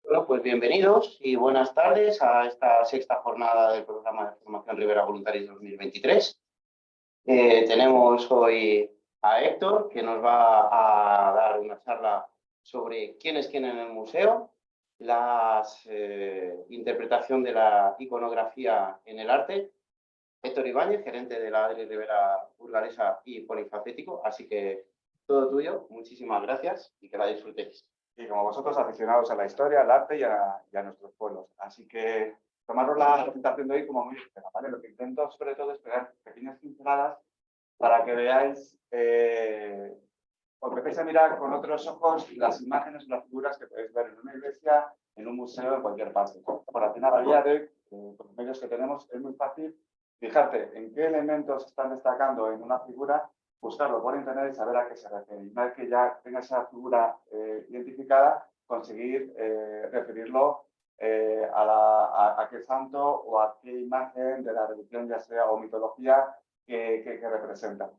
Bueno, pues bienvenidos y buenas tardes a esta sexta jornada del programa de formación Ribera Voluntaris 2023. Tenemos hoy a Héctor, que nos va a dar una charla sobre quién es quién en el museo, la interpretación de la iconografía en el arte. Héctor Ibáñez, gerente de la Adri Ribera Burgalesa y polifacético, así que todo tuyo, muchísimas gracias y que la disfrutéis. Y como vosotros, aficionados a la historia, al arte y a nuestros pueblos. Así que tomaros la presentación de hoy como muy ligera, ¿vale? Lo que intento sobre todo es pegar pequeñas pinceladas para que veáis, o empecéis a mirar con otros ojos las imágenes o las figuras que podéis ver en una iglesia, en un museo, en cualquier parte. Por al final, a día de hoy, con los medios que tenemos, es muy fácil fijarte en qué elementos están destacando en una figura, buscarlo por internet y saber a qué se refiere. Y una vez que ya tenga esa figura identificada, conseguir referirlo a qué santo o a qué imagen de la religión, ya sea, o mitología que representa.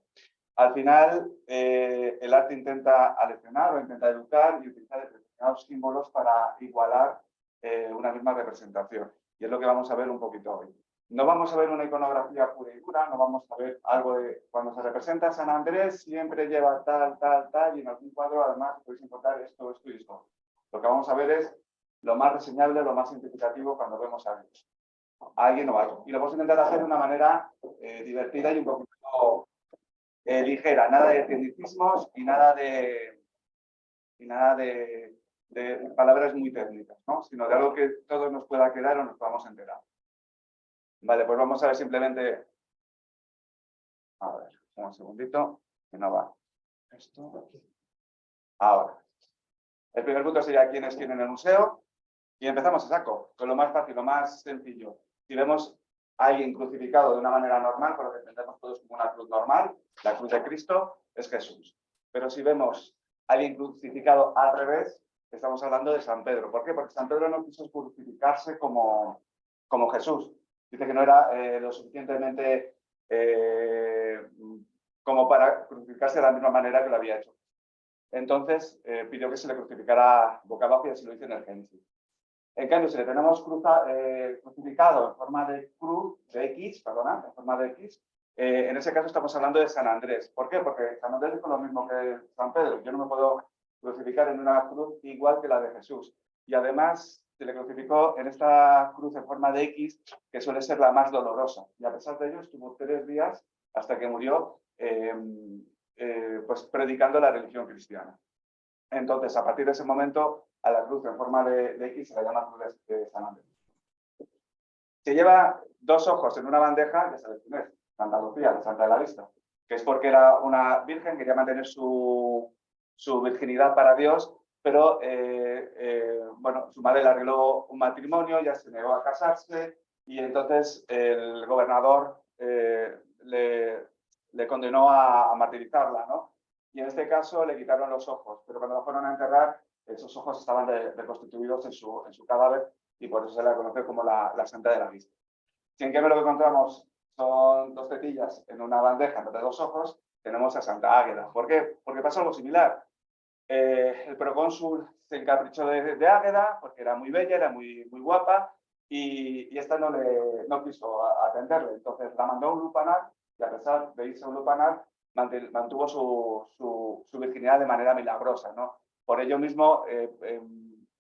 Al final, el arte intenta aleccionar o intenta educar y utilizar determinados símbolos para igualar una misma representación. Y es lo que vamos a ver un poquito hoy. No vamos a ver una iconografía pura y dura, no vamos a ver algo de cuando se representa a San Andrés, siempre lleva tal, y en algún cuadro además podéis encontrar esto y esto. Lo que vamos a ver es lo más reseñable, lo más significativo cuando vemos a alguien o algo. Y lo vamos a intentar hacer de una manera divertida y un poquito ligera, nada de tecnicismos y nada de palabras muy técnicas, ¿no? Sino de algo que todos nos pueda quedar o nos podamos enterar. Vale, pues vamos a ver simplemente. A ver, un segundito, que no va. Esto. Ahora. El primer punto sería quién es quién en el museo. Y empezamos a saco, con lo más fácil, lo más sencillo. Si vemos a alguien crucificado de una manera normal, por lo que entendemos todos como una cruz normal, la cruz de Cristo es Jesús. Pero si vemos a alguien crucificado al revés, estamos hablando de San Pedro. ¿Por qué? Porque San Pedro no quiso crucificarse como Jesús. Dice que no era lo suficientemente como para crucificarse de la misma manera que lo había hecho. Entonces pidió que se le crucificara boca abajo y así lo hizo en el Génesis. En cambio, si le tenemos crucificado en forma de cruz, de X, perdona, en forma de X, en ese caso estamos hablando de San Andrés. ¿Por qué? Porque San Andrés es lo mismo que San Pedro. Yo no me puedo crucificar en una cruz igual que la de Jesús. Y además se le crucificó en esta cruz en forma de X, que suele ser la más dolorosa. Y a pesar de ello, estuvo 3 días hasta que murió pues predicando la religión cristiana. Entonces, a partir de ese momento, a la cruz en forma de X se la llama cruz de San Andrés. Se lleva 2 ojos en una bandeja, ya sabéis quién es, Santa Lucía, la Santa de la Vista, que es porque era una virgen, quería mantener su virginidad para Dios, pero bueno, su madre le arregló un matrimonio, ya se negó a casarse, y entonces el gobernador le condenó a martirizarla, ¿no? Y en este caso le quitaron los ojos, pero cuando la fueron a enterrar, esos ojos estaban reconstituidos en su cadáver y por eso se la conoce como la Santa de la Vista. Si en qué lo que encontramos son 2 tetillas en una bandeja en vez de 2 ojos, tenemos a Santa Águeda. ¿Por qué? Porque pasó algo similar. El procónsul se encaprichó de Águeda porque era muy bella, era muy guapa y esta no quiso atenderle. Entonces la mandó a un lupanar y a pesar de irse a un lupanar, mantuvo su virginidad de manera milagrosa, ¿no? Por ello mismo,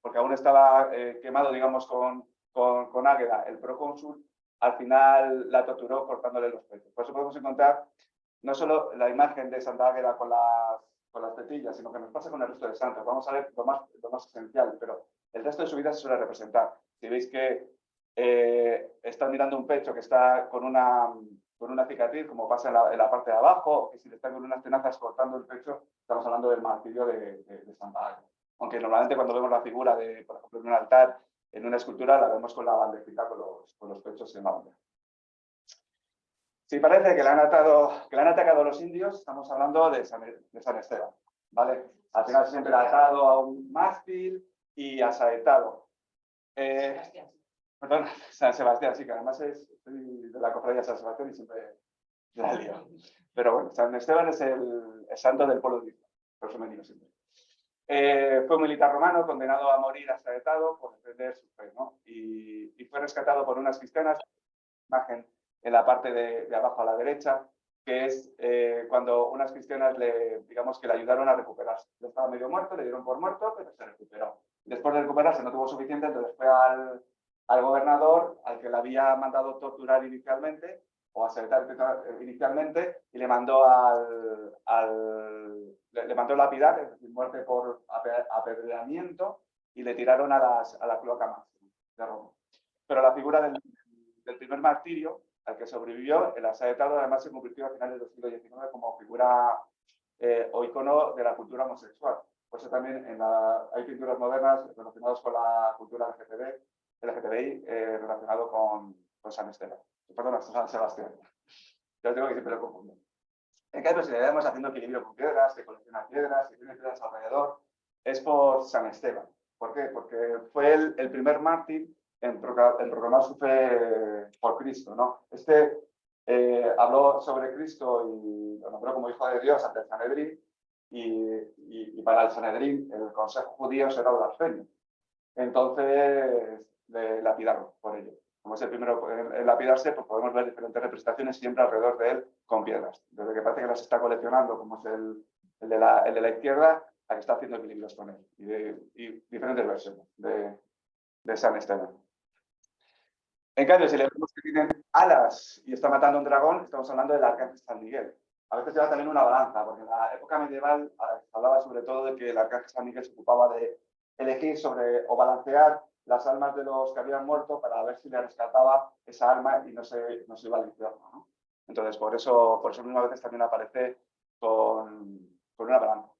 porque aún estaba quemado, digamos, con Águeda, el procónsul, al final la torturó cortándole los pechos. Por eso podemos encontrar no solo la imagen de Santa Águeda con las tetillas, sino que nos pasa con el resto de santos. Vamos a ver lo más esencial, pero el resto de su vida se suele representar. Si veis que está mirando un pecho que está con una cicatriz, como pasa en la parte de abajo, o que si le están con unas tenazas cortando el pecho, estamos hablando del martirio de Santa Águeda. Aunque normalmente cuando vemos la figura de, por ejemplo, en un altar, en una escultura, la vemos con la bandejita con los pechos en la bandeja. Si parece que le han atacado los indios, estamos hablando de San Esteban, ¿vale? Al final siempre atado a un mástil y asaetado. Perdón, San Sebastián, sí, que además soy de la cofradía de San Sebastián y siempre la lío. Pero bueno, San Esteban es el santo del pueblo de Israel, por eso me digo siempre. Fue un militar romano condenado a morir asaetado por defender su fe, ¿no? Y fue rescatado por unas cristianas, imagen en la parte de abajo a la derecha, que es cuando unas cristianas digamos que le ayudaron a recuperarse. Él estaba medio muerto, le dieron por muerto, pero se recuperó. Después de recuperarse no tuvo suficiente, entonces fue al gobernador, al que le había mandado torturar inicialmente, o asaltar inicialmente, y le mandó le mandó lapidar, es decir, muerte por apedreamiento, y le tiraron a la cloaca máxima de Roma. Pero la figura del primer martirio, al que sobrevivió, el asaetado, además se convirtió a finales del siglo XIX como figura o icono de la cultura homosexual. Por eso también hay pinturas modernas relacionadas con la cultura LGTBI relacionado con San Esteban. Perdón, San Sebastián. Yo tengo que siempre lo confundo. En cambio, si le vemos haciendo equilibrio con piedras, que colecciona piedras, que tiene piedras alrededor, es por San Esteban. ¿Por qué? Porque fue el primer mártir en proclamar su fe por Cristo, ¿no? Habló sobre Cristo y lo nombró como hijo de Dios ante el Sanedrín, y para el Sanedrín el consejo judío será blasfemio. Entonces le lapidaron por ello. Como es el primero en lapidarse, pues podemos ver diferentes representaciones siempre alrededor de él con piedras. Desde que parece que las está coleccionando, como es el de la izquierda, a que está haciendo equilibrios con él. Y diferentes versiones de San Esteban. En cambio, si le vemos que tienen alas y está matando a un dragón, estamos hablando del arcángel San Miguel. A veces lleva también una balanza, porque en la época medieval hablaba sobre todo de que el arcángel San Miguel se ocupaba de elegir o balancear las almas de los que habían muerto para ver si le rescataba esa alma y no se iba al infierno, ¿no? Entonces, por eso mismo a veces también aparece con una balanza.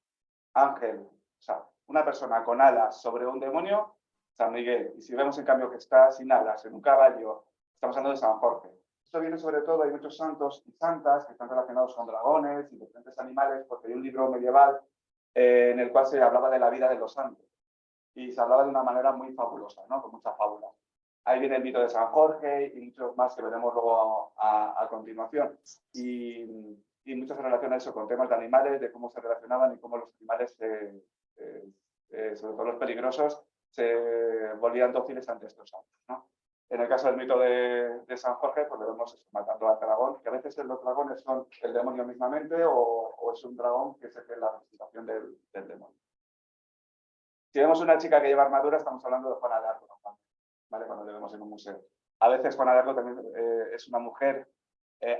Ángel, o sea, una persona con alas sobre un demonio, San Miguel. Y si vemos en cambio que está sin alas en un caballo, estamos hablando de San Jorge. Esto viene sobre todo, hay muchos santos y santas que están relacionados con dragones y diferentes animales, porque hay un libro medieval en el cual se hablaba de la vida de los santos. Y se hablaba de una manera muy fabulosa, ¿no? Con muchas fábulas. Ahí viene el mito de San Jorge y muchos más que veremos luego a continuación. Y muchas relaciones con temas de animales, de cómo se relacionaban y cómo los animales, sobre todo los peligrosos, se volvían dóciles ante estos santos, ¿no? En el caso del mito de San Jorge, pues lo vemos eso, matando al dragón, que a veces los dragones son el demonio mismamente o es un dragón que es la representación del demonio. Si vemos una chica que lleva armadura, estamos hablando de Juana de Arco, ¿vale? Cuando le vemos en un museo. A veces Juana de Arco también es una mujer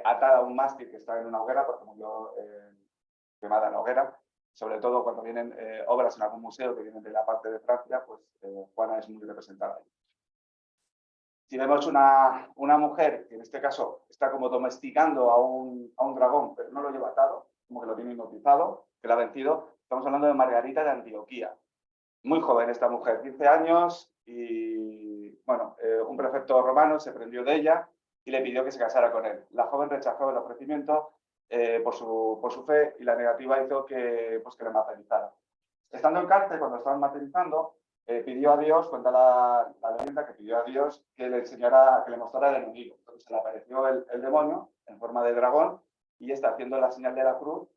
atada a un mástil que está en una hoguera, porque murió quemada en la hoguera. Sobre todo cuando vienen obras en algún museo que vienen de la parte de Francia, pues Juana es muy representada ahí. Si vemos una mujer que en este caso está como domesticando a un dragón, pero no lo lleva atado, como que lo tiene hipnotizado, que lo ha vencido, estamos hablando de Margarita de Antioquía. Muy joven esta mujer, 15 años, y bueno, un prefecto romano se prendió de ella y le pidió que se casara con él. La joven rechazó el ofrecimiento por su fe, y la negativa hizo que le martirizara. Estando en cárcel, cuando estaban martirizando, pidió a Dios, cuenta la leyenda, que pidió a Dios que le enseñara, que le mostrara el enemigo. Entonces se le apareció el demonio en forma de dragón, y está haciendo la señal de la cruz,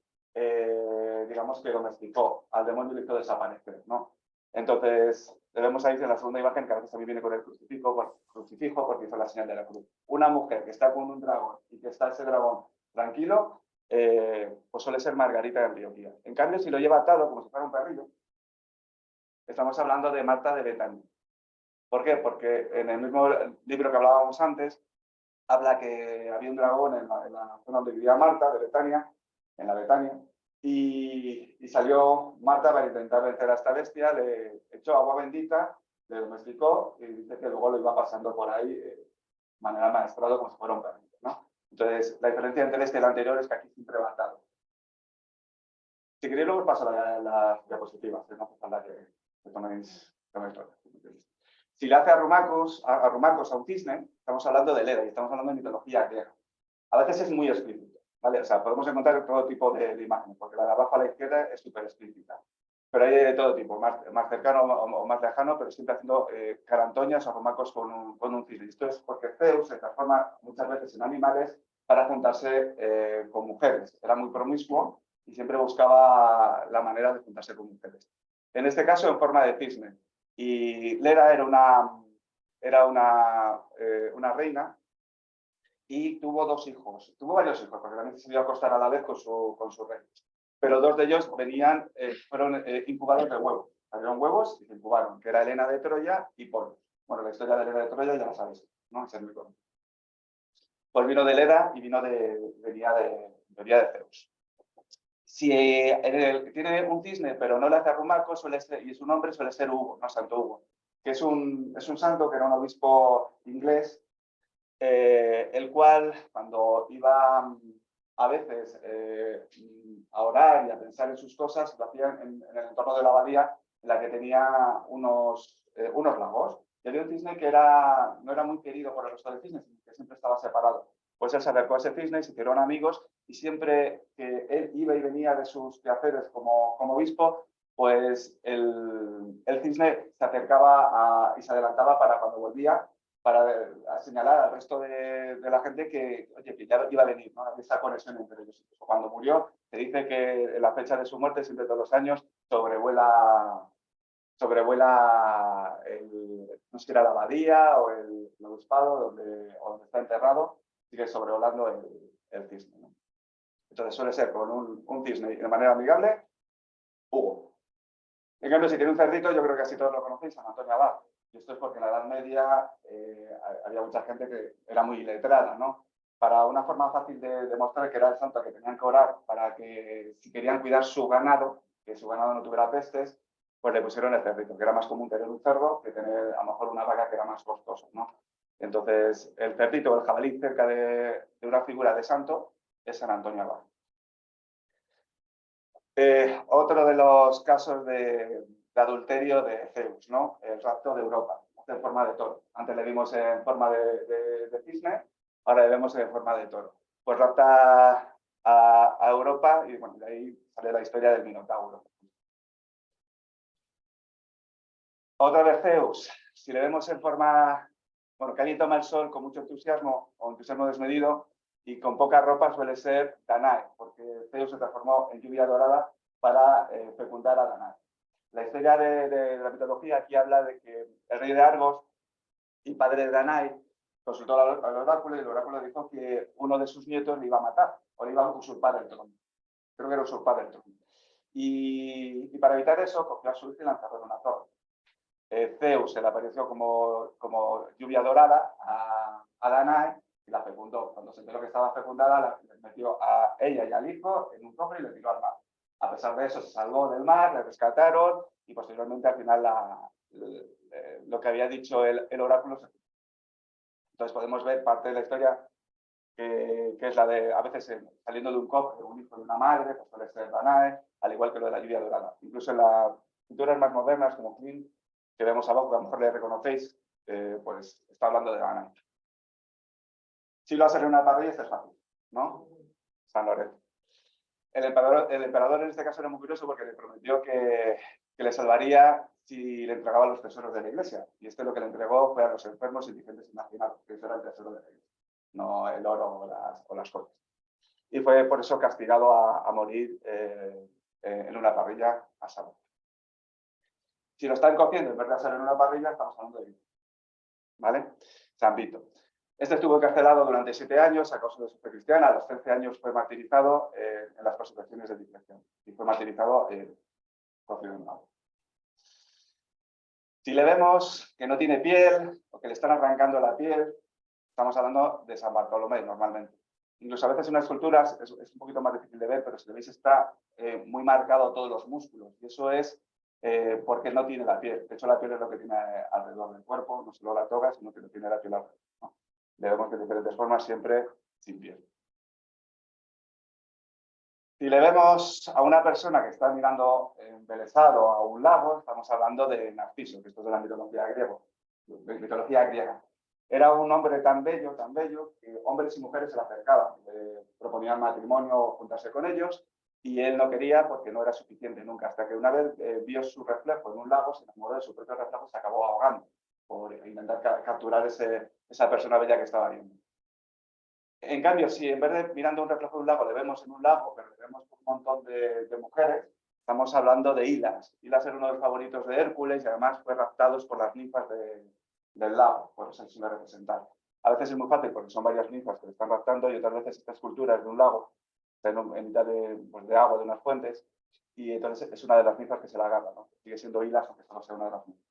digamos que domesticó al demonio y le hizo desaparecer, ¿no? Entonces, vemos ahí en la segunda imagen que a veces también viene con el crucifijo porque hizo la señal de la cruz. Una mujer que está con un dragón y que está ese dragón tranquilo, pues suele ser Margarita de Antioquía. En cambio, si lo lleva atado como si fuera un perrillo, estamos hablando de Marta de Betania. ¿Por qué? Porque en el mismo libro que hablábamos antes, habla que había un dragón en la zona donde vivía Marta de Betania, en la Betania, y salió Marta para intentar vencer a esta bestia, le echó agua bendita, le domesticó, y dice que luego lo iba pasando por ahí de manera maestrada como si fuera un perrito, ¿no? Entonces, la diferencia entre este y el anterior es que aquí siempre va atado. Si queréis, luego os paso las diapositivas, no hace falta que toméis nota. Si le hace a Rumacos a un cisne, estamos hablando de Leda y estamos hablando de mitología griega. A veces es muy explícito, ¿vale? O sea, podemos encontrar todo tipo de imágenes, porque la de abajo a la izquierda es súper explícita. Pero hay de todo tipo, más cercano o más lejano, pero siempre haciendo carantoñas o rumacos con un cisne. Esto es porque Zeus se transforma muchas veces en animales para juntarse con mujeres. Era muy promiscuo y siempre buscaba la manera de juntarse con mujeres. En este caso en forma de cisne. Y Leda era una reina y tuvo 2 hijos. Tuvo varios hijos, porque también se iba a acostar a la vez con su rey. Pero 2 de ellos fueron incubados de huevos. Salieron huevos y se incubaron, que era Helena de Troya y Polos. Bueno, la historia de Helena de Troya ya la sabéis, ¿no? Ese es muy conocido. Pues vino de Leda y venía de Zeus. Si tiene un cisne, pero no le hace arrumaco, y su nombre suele ser Hugo, no Santo Hugo, que es un santo que era un obispo inglés, el cual, cuando iba a veces a orar y a pensar en sus cosas, lo hacía en el entorno de la abadía, en la que tenía unos lagos. Y había un cisne que no era muy querido por el resto de cisnes, que siempre estaba separado. Pues él se acercó a ese cisne y se hicieron amigos, y siempre que él iba y venía de sus quehaceres como obispo, pues el cisne se acercaba y se adelantaba para cuando volvía, para señalar al resto de la gente que, oye, que ya iba a venir, ¿no? Había esa conexión entre ellos. Cuando murió, se dice que en la fecha de su muerte, siempre todos los años, sobrevuela no sé si era la abadía o el obispado donde está enterrado, sigue sobrevolando el cisne, ¿no? Entonces suele ser con un cisne y de manera amigable, Hugo. En cambio, si tiene un cerdito, yo creo que así todos lo conocéis, San Antonio Abad. Y esto es porque en la Edad Media había mucha gente que era muy iletrada, ¿no? Para una forma fácil de demostrar que era el santo que tenían que orar para que, si querían cuidar su ganado, que su ganado no tuviera pestes, pues le pusieron el cerdito, que era más común tener un cerdo que tener a lo mejor una vaca, que era más costoso, ¿no? Entonces, el cerdito o el jabalí cerca de una figura de santo es San Antonio Abad. Otro de los casos de adulterio de Zeus, ¿no? El rapto de Europa, en forma de toro. Antes le vimos en forma de cisne, ahora le vemos en forma de toro. Pues rapta a Europa y bueno, de ahí sale la historia del Minotauro. Otra vez Zeus, si le vemos en forma, bueno, que alguien toma el sol con mucho entusiasmo o entusiasmo desmedido y con poca ropa, suele ser Danae, porque Zeus se transformó en lluvia dorada para fecundar a Danae. La historia de la mitología aquí habla de que el rey de Argos y padre de Danae consultó al oráculo, y el oráculo dijo que uno de sus nietos le iba a matar o le iba a usurpar el trono. Creo que era usurpar el trono. Y para evitar eso, cogió a su hija y la encerró en una torre. Zeus se le apareció como lluvia dorada a Danae y la fecundó. Cuando se enteró que estaba fecundada, le metió a ella y al hijo en un cofre y le tiró al mar. A pesar de eso, se salvó del mar, le rescataron y posteriormente, al final, lo que había dicho el oráculo se cumplió. Entonces podemos ver parte de la historia que es la de, a veces, saliendo de un cofre, un hijo de una madre, pues suele ser Danae, al igual que lo de la lluvia dorada. Incluso en las pinturas más modernas, como Klimt, que vemos abajo, que a lo mejor le reconocéis, pues está hablando de Danae. Si lo haces en una parrilla, esto es fácil, ¿no? San Lorenzo. El emperador en este caso era muy curioso porque le prometió que le salvaría si le entregaba los tesoros de la iglesia. Y lo que le entregó fue a los enfermos y indigentes imaginados, que eso era el tesoro de la iglesia, no el oro o las cosas. Y fue por eso castigado a morir en una parrilla asado. Si lo están cogiendo en vez de hacerlo en una parrilla, estamos hablando de Vito, ¿vale? San Vito. Este estuvo encarcelado durante 7 años a causa de su fe cristiana. A los 13 años fue martirizado en las persecuciones de Diocleciano y fue martirizado cocido en agua. Si le vemos que no tiene piel o que le están arrancando la piel, estamos hablando de San Bartolomé normalmente. Incluso a veces en las esculturas es un poquito más difícil de ver, pero si le veis está muy marcado todos los músculos. Y eso es porque no tiene la piel. De hecho, la piel es lo que tiene alrededor del cuerpo, no solo la toga, sino que no tiene la piel alrededor, ¿no? Le vemos de diferentes formas, siempre sin piel. Si le vemos a una persona que está mirando embelesado a un lago, estamos hablando de Narciso, que esto es de la mitología griega. Era un hombre tan bello, que hombres y mujeres se le acercaban, le proponían matrimonio o juntarse con ellos, y él no quería porque no era suficiente nunca, hasta que una vez vio su reflejo en un lago, se enamoró de su propio reflejo y se acabó ahogando por intentar capturar esa persona bella que estaba viendo. En cambio, si en vez de mirando un reflejo de un lago le vemos en un lago, pero le vemos un montón de mujeres, Estamos hablando de Hilas. Hilas era uno de los favoritos de Hércules y además fue raptado por las ninfas del lago, por eso se suele representar. A veces es muy fácil porque son varias ninfas que le están raptando y otras veces esta escultura es de un lago, está en mitad de agua, de unas fuentes, y entonces es una de las ninfas que se la agarra, ¿no? Sigue siendo Hilas, aunque solo sea una de las ninfas.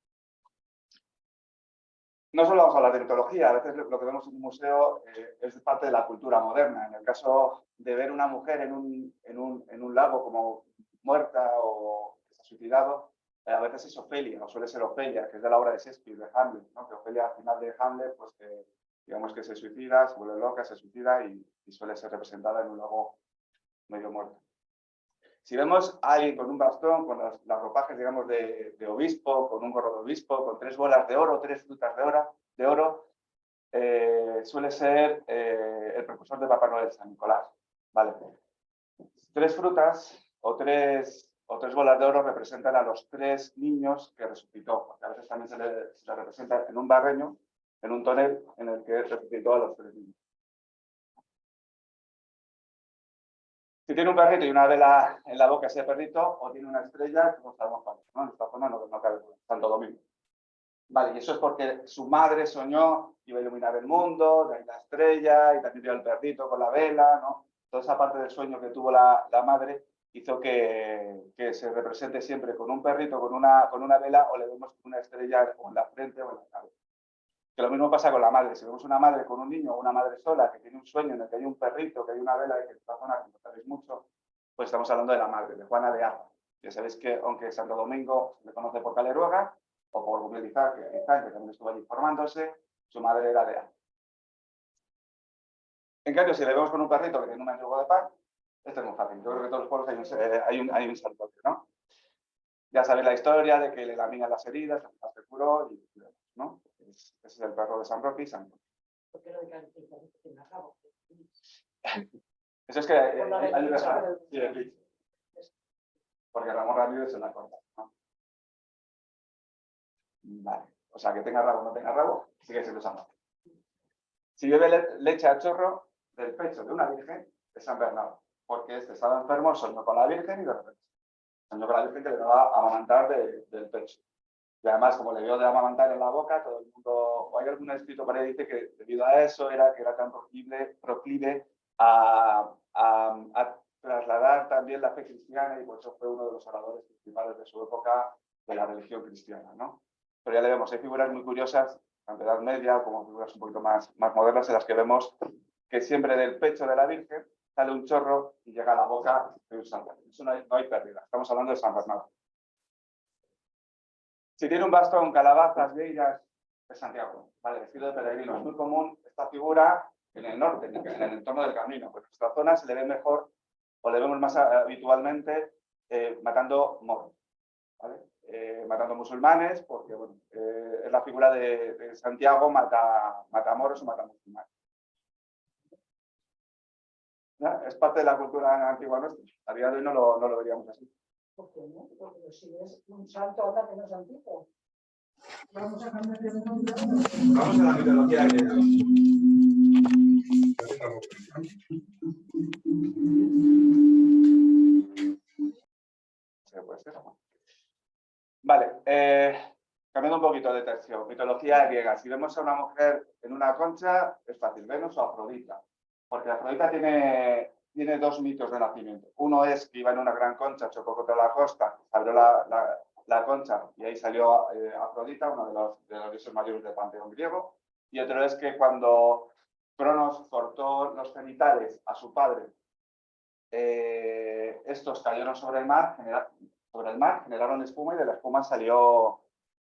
No solo vamos a hablar de mitología, a veces lo que vemos en un museo es parte de la cultura moderna. En el caso de ver una mujer en un lago como muerta o que se ha suicidado, a veces es Ofelia, o suele ser Ofelia, que es de la obra de Shakespeare, de Hamlet, ¿no? Que Ofelia al final de Hamlet, pues digamos que se suicida, se vuelve loca, se suicida y suele ser representada en un lago medio muerto. Si vemos a alguien con un bastón, con las ropajes, digamos, de obispo, con un gorro de obispo, con 3 bolas de oro, 3 frutas de oro, suele ser el precursor de Papá Noel, San Nicolás. Vale. 3 frutas o tres bolas de oro representan a los 3 niños que resucitó, porque a veces también se le representa en un barreño, en un tonel, en el que resucitó a los 3 niños. Si tiene un perrito y una vela en la boca ese perrito, o tiene una estrella, como sabemos cuál, ¿no? En esta zona no cabe Santo Domingo. Vale, y eso es porque su madre soñó que iba a iluminar el mundo, de ahí la estrella, y también vio al perrito con la vela, ¿no? Toda esa parte del sueño que tuvo la madre hizo que se represente siempre con un perrito, con una vela, o le vemos una estrella o en la frente o en la cabeza. Que lo mismo pasa con la madre. Si vemos una madre con un niño o una madre sola que tiene un sueño en el que hay un perrito, que hay una vela y que en esta zona, como sabéis mucho, pues estamos hablando de la madre, de Juana de Arco. Ya sabéis que, aunque Santo Domingo se le conoce por Caleruega o por Guglielizar, que también estuvo allí informándose, su madre era de Arco. En cambio, si le vemos con un perrito que tiene un mendigo de pan, esto es muy fácil. Yo creo que en todos los pueblos hay un santuario, ¿no? Ya sabéis la historia de que le lamían las heridas, se curó y ¿no? Ese es el perro de San Roque y San Roque. ¿Por qué lo de que tiene rabo? Eso es que hay un porque Ramón Ramírez se la corta, ¿no? Vale. O sea, que tenga rabo o no tenga rabo, sigue siendo San Roque. Si bebe leche a chorro del pecho de una virgen, es San Bernardo, porque este estaba enfermo, soñó con la virgen y de repente soñó con la virgen que le daba a amamantar del pecho. Y además, como le dio de amamantar en la boca, todo el mundo, o hay algún escrito por ahí que dice que debido a eso era tan proclive a trasladar también la fe cristiana y por eso fue uno de los oradores principales de su época de la religión cristiana, ¿no? Pero ya le vemos, hay figuras muy curiosas, tanto de Edad Media como figuras un poquito más modernas, en las que vemos que siempre del pecho de la Virgen sale un chorro y llega a la boca de un santo. Eso no hay pérdida, estamos hablando de San Bernardo. Si tiene un bastón, calabazas, vieiras, es Santiago, ¿vale? Vestido de peregrino. Es muy común esta figura en el norte, en el entorno del camino. Pues en nuestra zona se le ve mejor, o le vemos más habitualmente, matando moros, ¿vale? Matando musulmanes, porque bueno, es la figura de Santiago, mata moros o mata musulmanes. ¿Ya? Es parte de la cultura antigua nuestra. A día de hoy no lo veríamos así. ¿Por qué no? Porque si es un santo, ahora que no es antiguo. Vamos a cambiar de nombre. Vamos a la mitología griega. Vale, cambiando un poquito de tercio. Mitología griega. Si vemos a una mujer en una concha, es fácil. Venus o Afrodita. Porque Afrodita tiene 2 mitos de nacimiento. Uno es que iba en una gran concha, chocó contra la costa, abrió la concha y ahí salió Afrodita, uno de los dioses mayores del panteón griego. Y otro es que cuando Cronos cortó los genitales a su padre, estos cayeron sobre el mar, generaron espuma y de la espuma salió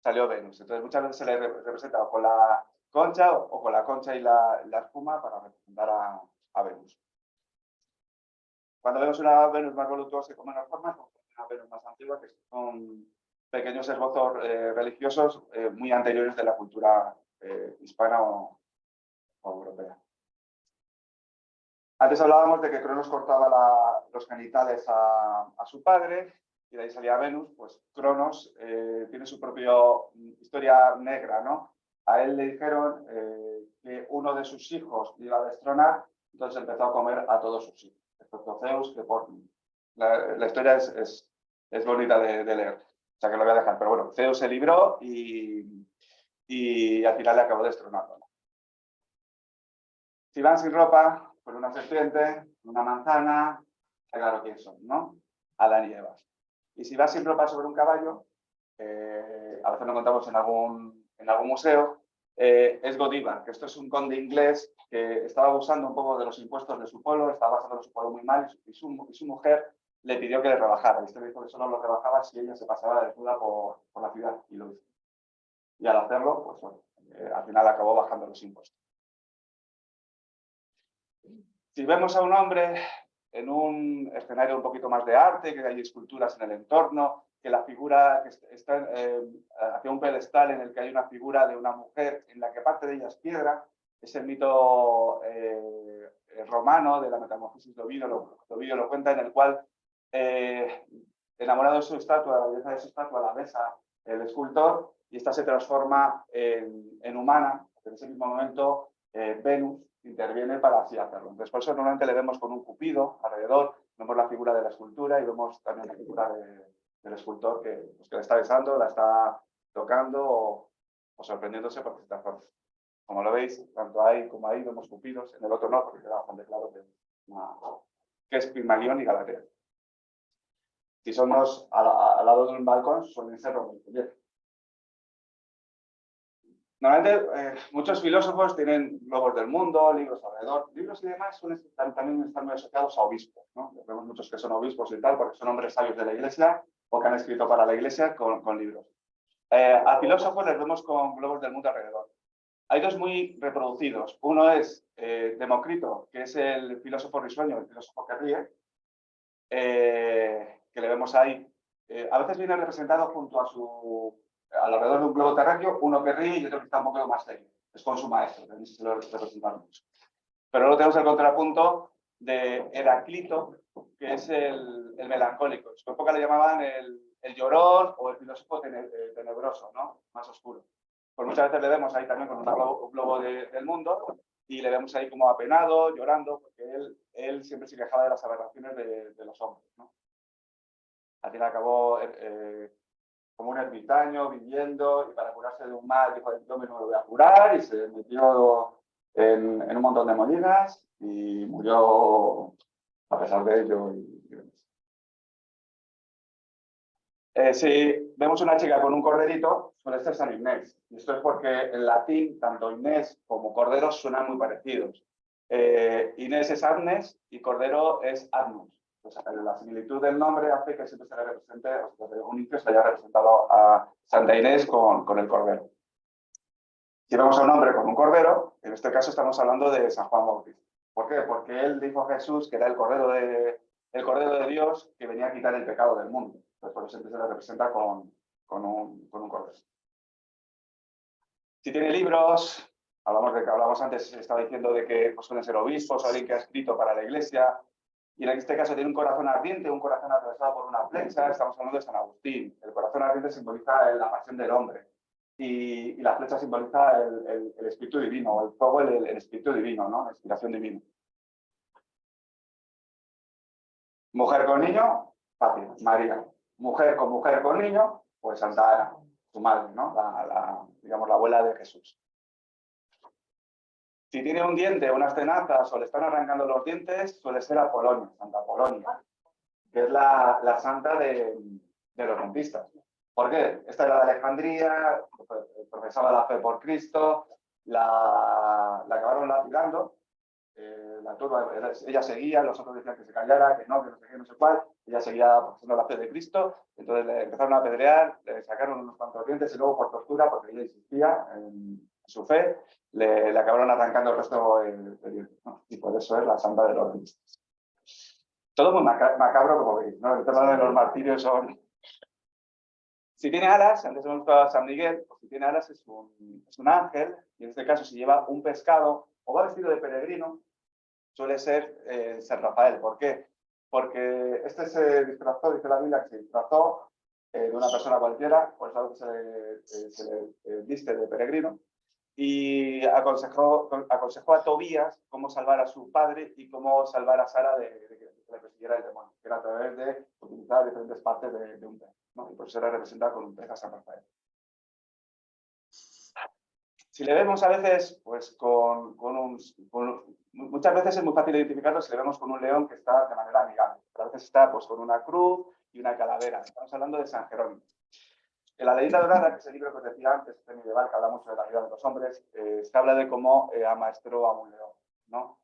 Venus. Entonces muchas veces se le representa con la concha o con la concha y la espuma para representar a Venus. Cuando vemos una Venus más voluptuosa y con menos formas, vemos una Venus más antigua, que son pequeños esbozos religiosos muy anteriores de la cultura hispana o europea. Antes hablábamos de que Cronos cortaba los genitales a su padre y de ahí salía Venus. Pues Cronos tiene su propia historia negra, ¿no? A él le dijeron que uno de sus hijos le iba a destronar, entonces empezó a comer a todos sus hijos, excepto Zeus, que por... La historia es es bonita de leer. O sea que lo voy a dejar. Pero bueno, Zeus se libró y al final le acabó destronando. Si van sin ropa, con una serpiente, una manzana, está claro quién son, ¿no? Adán y Eva. Y si vas sin ropa sobre un caballo, a veces lo encontramos en algún museo, es Godívar, que esto es un conde inglés que estaba abusando un poco de los impuestos de su pueblo, estaba pasando su pueblo muy mal y su mujer le pidió que le rebajara. Y este le dijo que solo lo rebajaba si ella se pasaba de desnuda por la ciudad y lo hizo. Y al hacerlo, pues bueno, al final acabó bajando los impuestos. Si vemos a un hombre en un escenario un poquito más de arte, que hay esculturas en el entorno, que la figura que está hacia un pedestal en el que hay una figura de una mujer en la que parte de ella es piedra, es el mito romano de la metamorfosis de Ovidio, Ovidio lo cuenta, en el cual, enamorado de su estatua, la belleza de su estatua, la besa el escultor y esta se transforma en humana. En ese mismo momento, Venus interviene para así hacerlo. Entonces, por eso normalmente le vemos con un cupido alrededor, vemos la figura de la escultura y vemos también la figura del escultor que le está besando, la está tocando o sorprendiéndose porque se transforma. Como lo veis, tanto ahí como ahí vemos cupidos, en el otro no, porque queda bastante claro que es Pigmalión y Galatea. Si son dos al lado de un balcón, suelen ser Romeo y Julieta. Normalmente, muchos filósofos tienen globos del mundo, libros alrededor. Libros y demás también están muy asociados a obispos, ¿no? Vemos muchos que son obispos y tal, porque son hombres sabios de la Iglesia o que han escrito para la Iglesia con libros. A filósofos les vemos con globos del mundo alrededor. Hay dos muy reproducidos. Uno es Demócrito, que es el filósofo risueño, el filósofo que ríe, que le vemos ahí. A veces viene representado junto a alrededor de un globo terráqueo, uno que ríe y otro que está un poco más serio. Es con su maestro, que se lo representaron mucho. Pero luego tenemos el contrapunto de Heraclito, que es el melancólico. En su época le llamaban el llorón o el filósofo tenebroso, ¿no? Más oscuro. Pues muchas veces le vemos ahí también con un globo del mundo y le vemos ahí como apenado, llorando, porque él siempre se quejaba de las aberraciones de los hombres, ¿no? Al final acabó como un ermitaño viviendo y para curarse de un mal dijo, yo mismo lo voy a curar y se metió en un montón de molinas y murió a pesar de ello. Si vemos una chica con un corderito, suele ser San Inés. Y esto es porque en latín, tanto Inés como cordero suenan muy parecidos. Inés es Agnes y cordero es Agnus. O sea, la similitud del nombre hace que siempre se le represente, o sea, desde un inicio se haya representado a Santa Inés con el cordero. Si vemos a un hombre con un cordero, en este caso estamos hablando de San Juan Bautista. ¿Por qué? Porque él dijo a Jesús que era el cordero de Dios que venía a quitar el pecado del mundo. Entonces, por eso siempre se le representa con un cordero. Si tiene libros, hablamos antes, estaba diciendo de que pues, suelen ser obispos o alguien que ha escrito para la Iglesia. Y en este caso tiene un corazón ardiente, un corazón atravesado por una flecha. Estamos hablando de San Agustín. El corazón ardiente simboliza la pasión del hombre. Y la flecha simboliza el espíritu divino, o el fuego, el espíritu divino, ¿no? La inspiración divina. Mujer con niño, fácil, María. Mujer con niño, pues Santa Ana, su madre, ¿no? Digamos, la abuela de Jesús. Si tiene un diente, unas tenazas o le están arrancando los dientes, suele ser Apolonia, Santa Apolonia, que es la santa de los dentistas. ¿Por qué? Esta era de Alejandría, profesaba la fe por Cristo, la acabaron lapidando, la turba, ella seguía, los otros decían que se callara, que no sé qué, no sé cuál, ella seguía profesando la fe de Cristo, entonces le empezaron a apedrear, le sacaron unos cuantos dientes y luego por tortura, porque ella insistía en su fe, le acabaron arrancando el resto de dientes, ¿no? Y por eso es la santa de los dentistas. Todo muy macabro, como veis, ¿no? El tema de los martirios son... Si tiene alas, antes hemos visto a San Miguel, pues si tiene alas es un ángel, y en este caso si lleva un pescado o va vestido de peregrino, suele ser San Rafael. ¿Por qué? Porque este se disfrazó, dice la Biblia, que se disfrazó de una persona cualquiera, por eso se le viste de peregrino, y aconsejó a Tobías cómo salvar a su padre y cómo salvar a Sara de que le persiguiera el demonio, que era a través de utilizar diferentes partes de un pez, ¿no? Y por eso era representada con un pez a San Rafael. Si le vemos a veces, pues muchas veces es muy fácil identificarlo si le vemos con un león que está de manera amigable, pero a veces está pues con una cruz y una calavera. Estamos hablando de San Jerónimo. En la Leyenda Dorada, que es el libro que os decía antes, este medieval, que habla mucho de la vida de los hombres, se habla de cómo amaestró a un león, ¿no?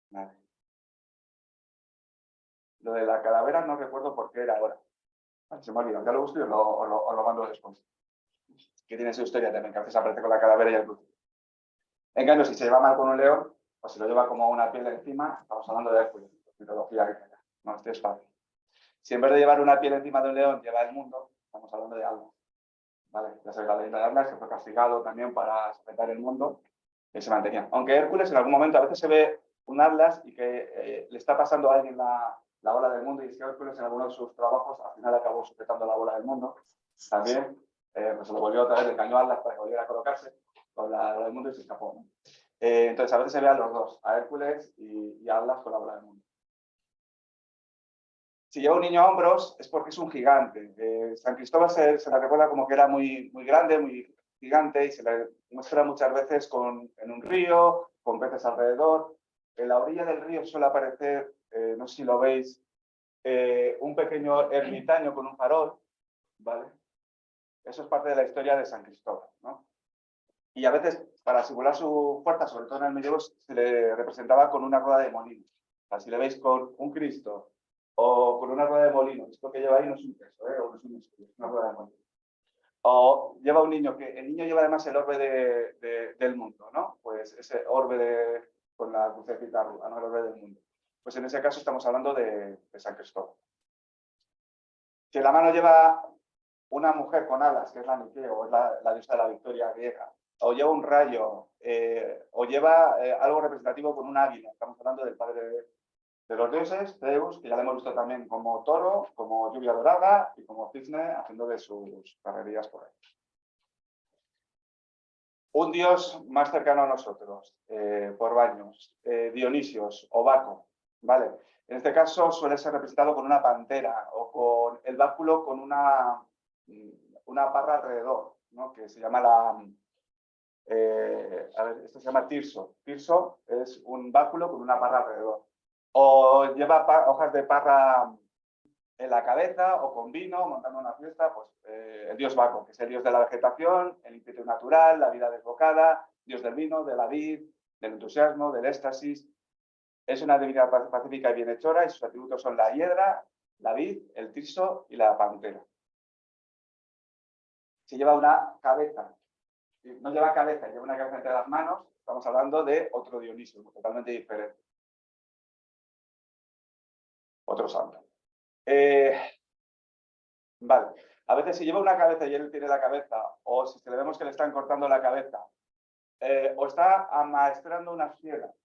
Vale. Lo de la calavera no recuerdo por qué era ahora. Se me ha olvidado, ya lo busco y os lo mando después. Que tiene su historia también, que a veces aparece con la calavera y el crucifijo. En cambio, si se lleva mal con un león, o si lo lleva como una piel encima, estamos hablando de Hércules, mitología griega. No, esto es fácil. Si en vez de llevar una piel encima de un león, lleva el mundo, estamos hablando de Atlas. ¿Vale? Ya sabéis la leyenda de Atlas, que fue castigado también para sujetar el mundo, que se mantenía. Aunque Hércules en algún momento a veces se ve un Atlas y que le está pasando a alguien la bola del mundo, y es que Hércules en alguno de sus trabajos al final acabó sujetando la bola del mundo. También pues se lo volvió otra vez del caño Atlas para que volviera a colocarse con la bola del mundo y se escapó, ¿no? Entonces a veces se ve a los dos, a Hércules y a Atlas con la bola del mundo. Si lleva un niño a hombros es porque es un gigante. San Cristóbal se le recuerda como que era muy, muy grande, muy gigante, y se le muestra muchas veces en un río, con peces alrededor. En la orilla del río suele aparecer, no sé si lo veis, un pequeño ermitaño con un farol, ¿vale? Eso es parte de la historia de San Cristóbal, ¿no? Y a veces, para simular su fuerza, sobre todo en el medievo, se le representaba con una rueda de molino. O sea, si le veis con un Cristo o con una rueda de molino, esto que lleva ahí no es un queso, o no es un escudo, es una rueda de molino. O lleva un niño, que el niño lleva además el orbe del mundo, ¿no? Pues ese orbe con la crucecita arriba, ¿no? El orbe del mundo. Pues en ese caso estamos hablando de San Cristóbal. Si en la mano lleva una mujer con alas, que es la Nike, o es la diosa de la victoria griega, o lleva un rayo, o lleva algo representativo con un águila, estamos hablando del padre de los dioses, Zeus, que ya lo hemos visto también como toro, como lluvia dorada y como cisne haciendo de sus carrerías por ahí. Un dios más cercano a nosotros, por baños, Dionisios o Baco, ¿vale? En este caso suele ser representado con una pantera o con el báculo con una parra alrededor, ¿no? Que se llama esto se llama tirso. Tirso es un báculo con una parra alrededor. O lleva hojas de parra en la cabeza o con vino, montando una fiesta, pues el dios Baco, que es el dios de la vegetación, el ímpetu natural, la vida desbocada, dios del vino, de la vid, del entusiasmo, del éxtasis. Es una divinidad pacífica y bienhechora y sus atributos son la hiedra, la vid, el tirso y la pantera. Si lleva una cabeza, si no lleva cabeza, lleva una cabeza entre las manos, estamos hablando de otro Dionisio, totalmente diferente. Otro santo. Vale. A veces si lleva una cabeza y él tiene la cabeza, o si le vemos que le están cortando la cabeza, o está amaestrando unas fieras,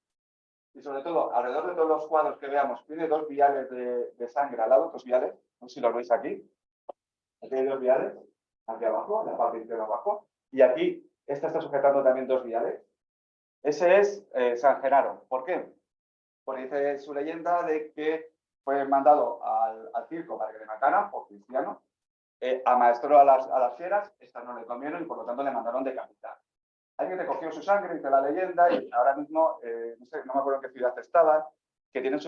y sobre todo, alrededor de todos los cuadros que veamos, tiene dos viales de sangre al lado, dos viales, no sé si los veis aquí. Aquí hay dos viales, aquí abajo, en la parte interior abajo, y aquí, esta está sujetando también dos viales. Ese es San Genaro. ¿Por qué? Porque dice su leyenda de que fue mandado al circo para que le mataran por cristiano, amaestró a las fieras, estas no le comieron y por lo tanto le mandaron decapitar. Alguien recogió su sangre, dice la leyenda, y ahora mismo, no sé, no me acuerdo en qué ciudad estaba, que tienen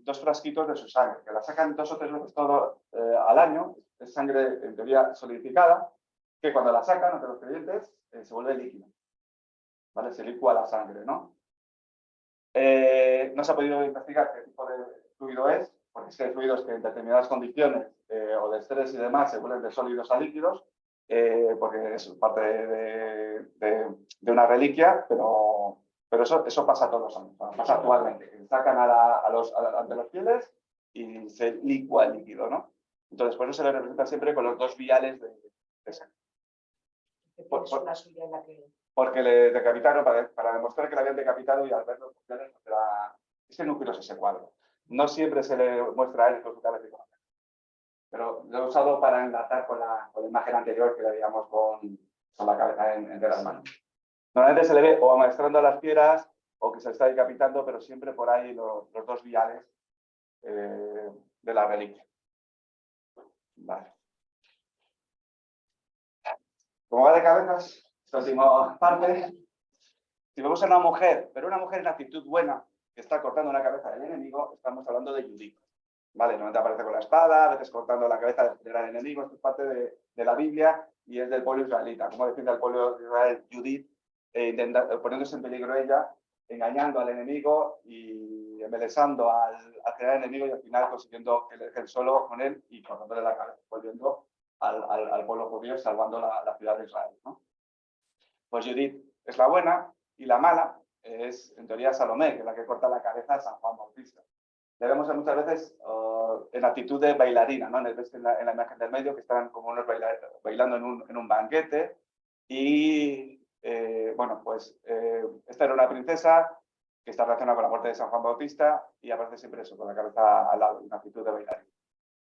dos frasquitos de su sangre, que la sacan 2 o 3 veces todo al año, es sangre en teoría solidificada, que cuando la sacan entre los creyentes se vuelve líquido, ¿vale? Se licúa la sangre, ¿no? No se ha podido investigar qué tipo de fluido es, porque es que hay fluidos que en determinadas condiciones o de estrés y demás se vuelven de sólidos a líquidos, porque es parte de una reliquia, pero eso pasa todos los años, pasa actualmente. Sacan ante los fieles y se licúa el líquido, ¿no? Entonces, por eso se le representa siempre con los dos viales de sangre. Porque le decapitaron para demostrar que le habían decapitado, y al ver los viales, es que no quiero ese cuadro. No siempre se le muestra a él con su cabeza y con la cabeza. Pero lo he usado para enlazar con la imagen anterior que le veíamos con la cabeza entre las manos. Normalmente se le ve o amaestrando a las fieras o que se está decapitando, pero siempre por ahí los dos viales de la reliquia. Vale. Como va de cabezas, esta última parte, si vemos a una mujer, pero una mujer en actitud buena, que está cortando una cabeza del enemigo, estamos hablando de Judith. Vale, normalmente aparece con la espada, a veces cortando la cabeza del enemigo. Esto es parte de la Biblia y es del pueblo israelita. Como defiende al pueblo de Israel Judith, poniéndose en peligro ella, engañando al enemigo y embelesando al general enemigo y al final consiguiendo el solo con él y cortándole la cabeza, volviendo al pueblo judío y salvando la ciudad de Israel, ¿no? Pues Judith es la buena y la mala es, en teoría, Salomé, que es la que corta la cabeza de San Juan Bautista. Le vemos muchas veces en actitud de bailarina, ¿no? En la imagen del medio, que están como unos bailando en un banquete. Y, bueno, pues esta era una princesa que está relacionada con la muerte de San Juan Bautista y aparece siempre eso, con la cabeza al lado, en actitud de bailarina.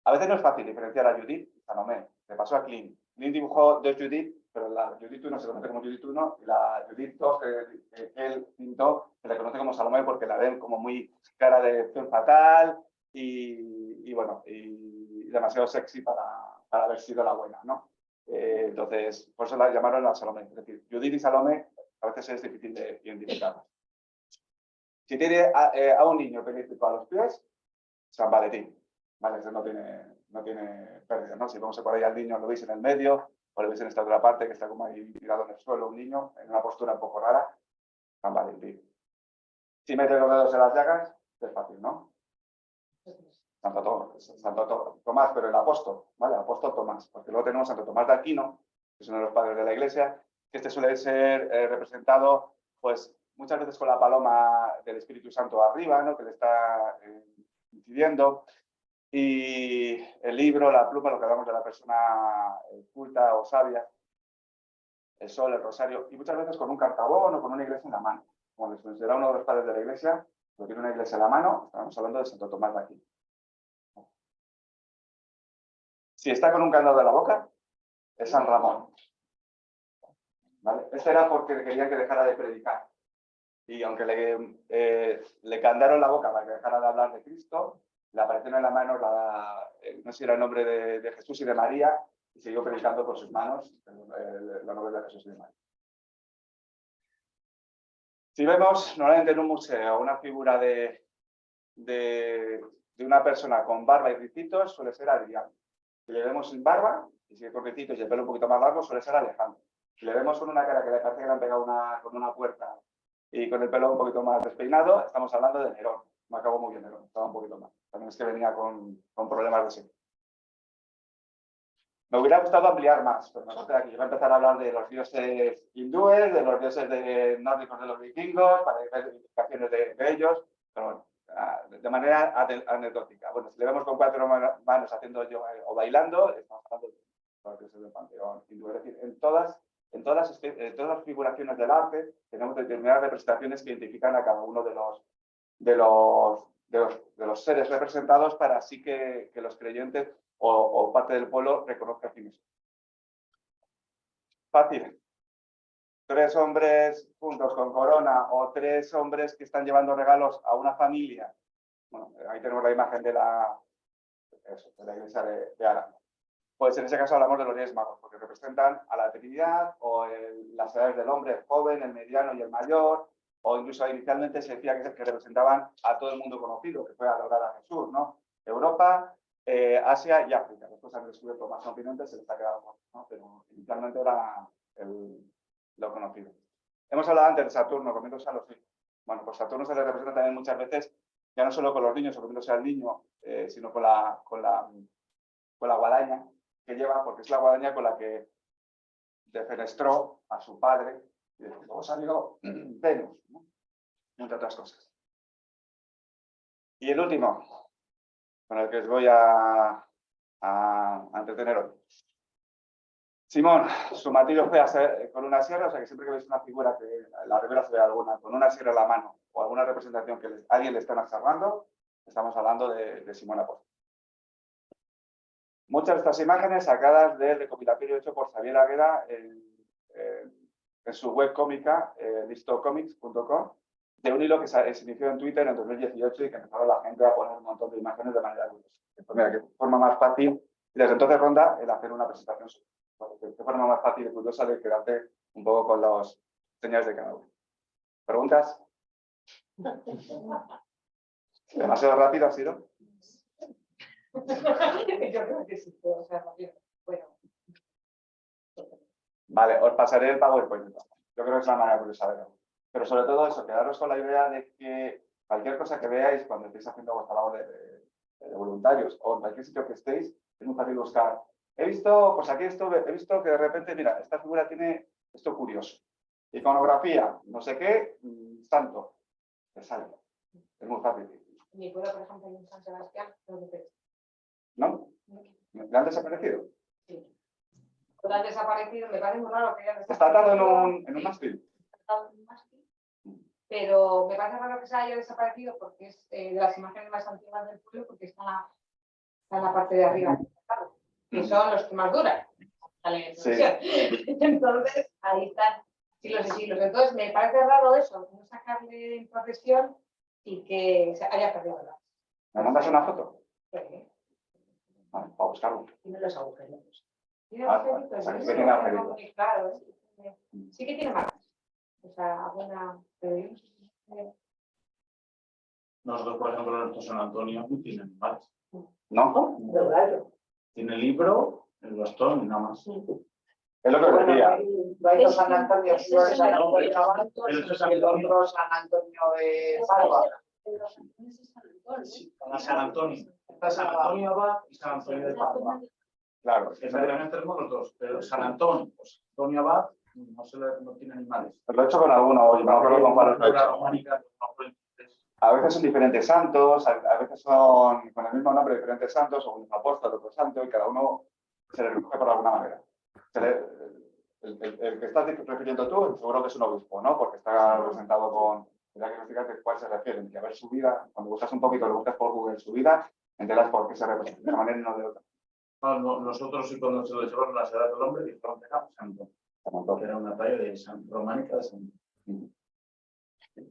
A veces no es fácil diferenciar a Judith y Salomé. Le pasó a Clint. Clint dibujó dos Judith, pero la Judith 1 se conoce como Judith 1 y la Judith 2 que él pintó se le conoce como Salomé porque la ven como muy cara de acción fatal y bueno, y demasiado sexy para haber sido la buena, ¿no? Entonces, por eso la llamaron a Salomé. Es decir, Judith y Salomé a veces es difícil de identificar. Si tiene a un niño perífico a los pies, San Valentín. Vale, eso no tiene pérdida, ¿no? Si vamos a por ahí al niño, lo veis en el medio, o lo veis en esta otra parte que está como ahí tirado en el suelo, un niño, en una postura un poco rara, San Valentín. Si metes los dedos en las llagas, es fácil, ¿no? Santo Tomás, pero el apóstol, ¿vale? El apóstol Tomás, porque luego tenemos Santo Tomás de Aquino, que es uno de los padres de la Iglesia, que este suele ser representado, pues, muchas veces con la paloma del Espíritu Santo arriba, ¿no? Que le está incidiendo. Y el libro, la pluma, lo que hablamos de la persona culta o sabia, el sol, el rosario, y muchas veces con un cartabón o con una iglesia en la mano. Como les considera uno de los padres de la iglesia, lo tiene una iglesia en la mano, estamos hablando de Santo Tomás de Aquino. Si está con un candado en la boca, es San Ramón. ¿Vale? Este era porque quería que dejara de predicar. Y aunque le candaron la boca para que dejara de hablar de Cristo, le aparecieron en la mano, no sé si era el nombre de Jesús y de María, y siguió predicando por sus manos los nombres de Jesús y de María. Si vemos normalmente en un museo una figura de una persona con barba y ricitos, suele ser Adrián. Si le vemos sin barba, y sigue con ricitos y el pelo un poquito más largo, suele ser Alejandro. Si le vemos con una cara que le parece que le han pegado con una puerta y con el pelo un poquito más despeinado, estamos hablando de Nerón. Me acabó muy bien Nerón, estaba un poquito mal. También es que venía con problemas de salud. Me hubiera gustado ampliar más, pero me gusta aquí. Voy a empezar a hablar de los dioses hindúes, de los dioses nórdicos de los vikingos, para ver identificaciones de ellos, pero bueno, de manera anecdótica. Bueno, si le vemos con 4 manos haciendo yoga o bailando, estamos hablando de los dioses del panteón hindú. Es decir, en todas las figuraciones del arte tenemos determinadas representaciones que identifican a cada uno de los seres representados para así que los creyentes o parte del pueblo reconozca a sí mismo. Fácil. 3 hombres juntos con corona o 3 hombres que están llevando regalos a una familia. Bueno, ahí tenemos la imagen de la iglesia de Aranda. Pues en ese caso hablamos de los Reyes Magos, porque representan a la Trinidad o las edades del hombre, el joven, el mediano y el mayor, o incluso inicialmente se decía que representaban a todo el mundo conocido, que fue a adorar a Jesús, ¿no? Europa, Asia y África. Después han descubierto más continentes, se les ha quedado más, ¿no? Pero inicialmente era lo conocido. Hemos hablado antes de Saturno, comiéndose a los hijos. Bueno, pues Saturno se le representa también muchas veces, ya no solo con los niños o comiéndose al niño, sino con la guadaña que lleva, porque es la guadaña con la que defenestró a su padre y luego salió Venus, ¿no? Entre otras cosas. Y el último, con el que os voy a entretener hoy. Simón, su martillo fue con una sierra, o sea que siempre que veis una figura que la revela se ve alguna, con una sierra en la mano o alguna representación que alguien le está observando, estamos hablando de Simón Apóstol. Muchas de estas imágenes sacadas del recopilatorio hecho por Xavier Agueda en su web cómica, listocomics.com, de un hilo que se inició en Twitter en 2018 y que empezaron la gente a poner un montón de imágenes de manera curiosa. Pues mira, qué forma más fácil. Y desde entonces ronda el hacer una presentación. Qué forma más fácil y curiosa de quedarte un poco con los señales de cada uno. ¿Preguntas? ¿Demasiado rápido ha sido? Yo creo que sí, puedo ser rápido. Bueno. Vale, os pasaré el PowerPoint. Yo creo que es una manera curiosa de verlo. Pero sobre todo eso, quedaros con la idea de que cualquier cosa que veáis cuando estéis haciendo vuestra labor de voluntarios o en cualquier sitio que estéis, es muy fácil buscar. He visto, pues aquí he visto que de repente, mira, esta figura tiene esto curioso. Iconografía, no sé qué, santo. Te sale. Es muy fácil. En mi pueblo, por ejemplo, hay un San Sebastián, ¿No? ¿Le han desaparecido? sí. Cuando han desaparecido, me parece muy raro que hayan Está desaparecido. atado en un mástil. Pero me parece raro que se haya desaparecido porque es de las imágenes más antiguas del pueblo, porque está en la parte de arriba, que son los que más duran. Sí. Entonces, ahí están siglos y siglos. Entonces, me parece raro eso, no sacarle en procesión y que se haya perdido. ¿Me mandas una foto? Sí. Vale, para buscarlo. Tiene los agujeros. Tiene Ah, agujeritos, o sea, que sí, sí tiene agujeritos. muy claro, sí que tiene más. O sea, alguna. Nosotros, por ejemplo, en nuestro San Antonio no tiene animales. ¿No? Lo raro. Tiene el libro, el bastón y nada más. Es lo que os decía. No hay dos San Antonio, uno de San Antonio Abad Pero eso es y el otro San Antonio de Salva. Sí, para San Antonio. Está San Antonio Abad y San Antonio de Padua. Claro. Efectivamente tenemos los dos, pero San Antonio, pues Antonio Abad no tiene animales. Lo he hecho con alguno, yo me acuerdo con cuál lo he La hecho. románica, A veces son diferentes santos, a veces son con el mismo nombre diferentes santos, o un apóstol, otro santo, y cada uno se le recoge por alguna manera. El que estás refiriendo tú, seguro que es un obispo, ¿no? Porque está representado con la característica de cuál se refieren. Y a ver su vida, cuando buscas un poquito, lo buscas por Google su vida, enteras por qué se representa de una manera y no de otra. nosotros sí, cuando se lo llevaron a la Edad del Hombre, dijeron que era Santo. Que era una talla de románica de Santo.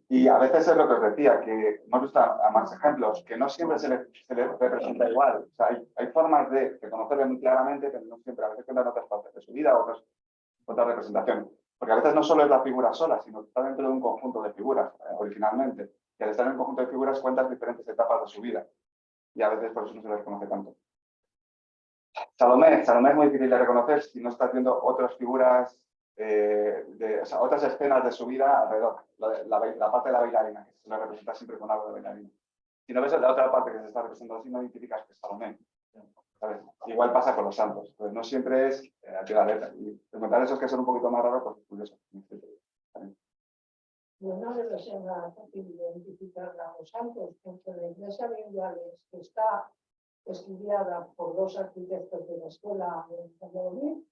Y a veces es lo que os decía, que hemos visto a más ejemplos, que no siempre se le representa igual. O sea, hay formas de reconocerle muy claramente, pero no siempre. A veces cuentan otras partes de su vida, otras representaciones. Porque a veces no solo es la figura sola, sino que está dentro de un conjunto de figuras, originalmente. Y al estar en un conjunto de figuras cuentas diferentes etapas de su vida. Y a veces por eso no se le reconoce tanto. Salomé es muy difícil de reconocer si no estás viendo otras figuras, o sea, otras escenas de su vida alrededor. La parte de la bailarina, que se la representa siempre con algo de bailarina. Si no ves la otra parte que se está representando así, no identificas que es Salomé. ¿Sabes? Igual pasa con los santos. Entonces, no siempre es a pie de la letra. Y encontrar esos que son un poquito más raros, pues es curioso. No debe ser nada fácil identificar a los santos, porque la iglesia de Indiales, que está estudiada por dos arquitectos de la escuela de Valladolid,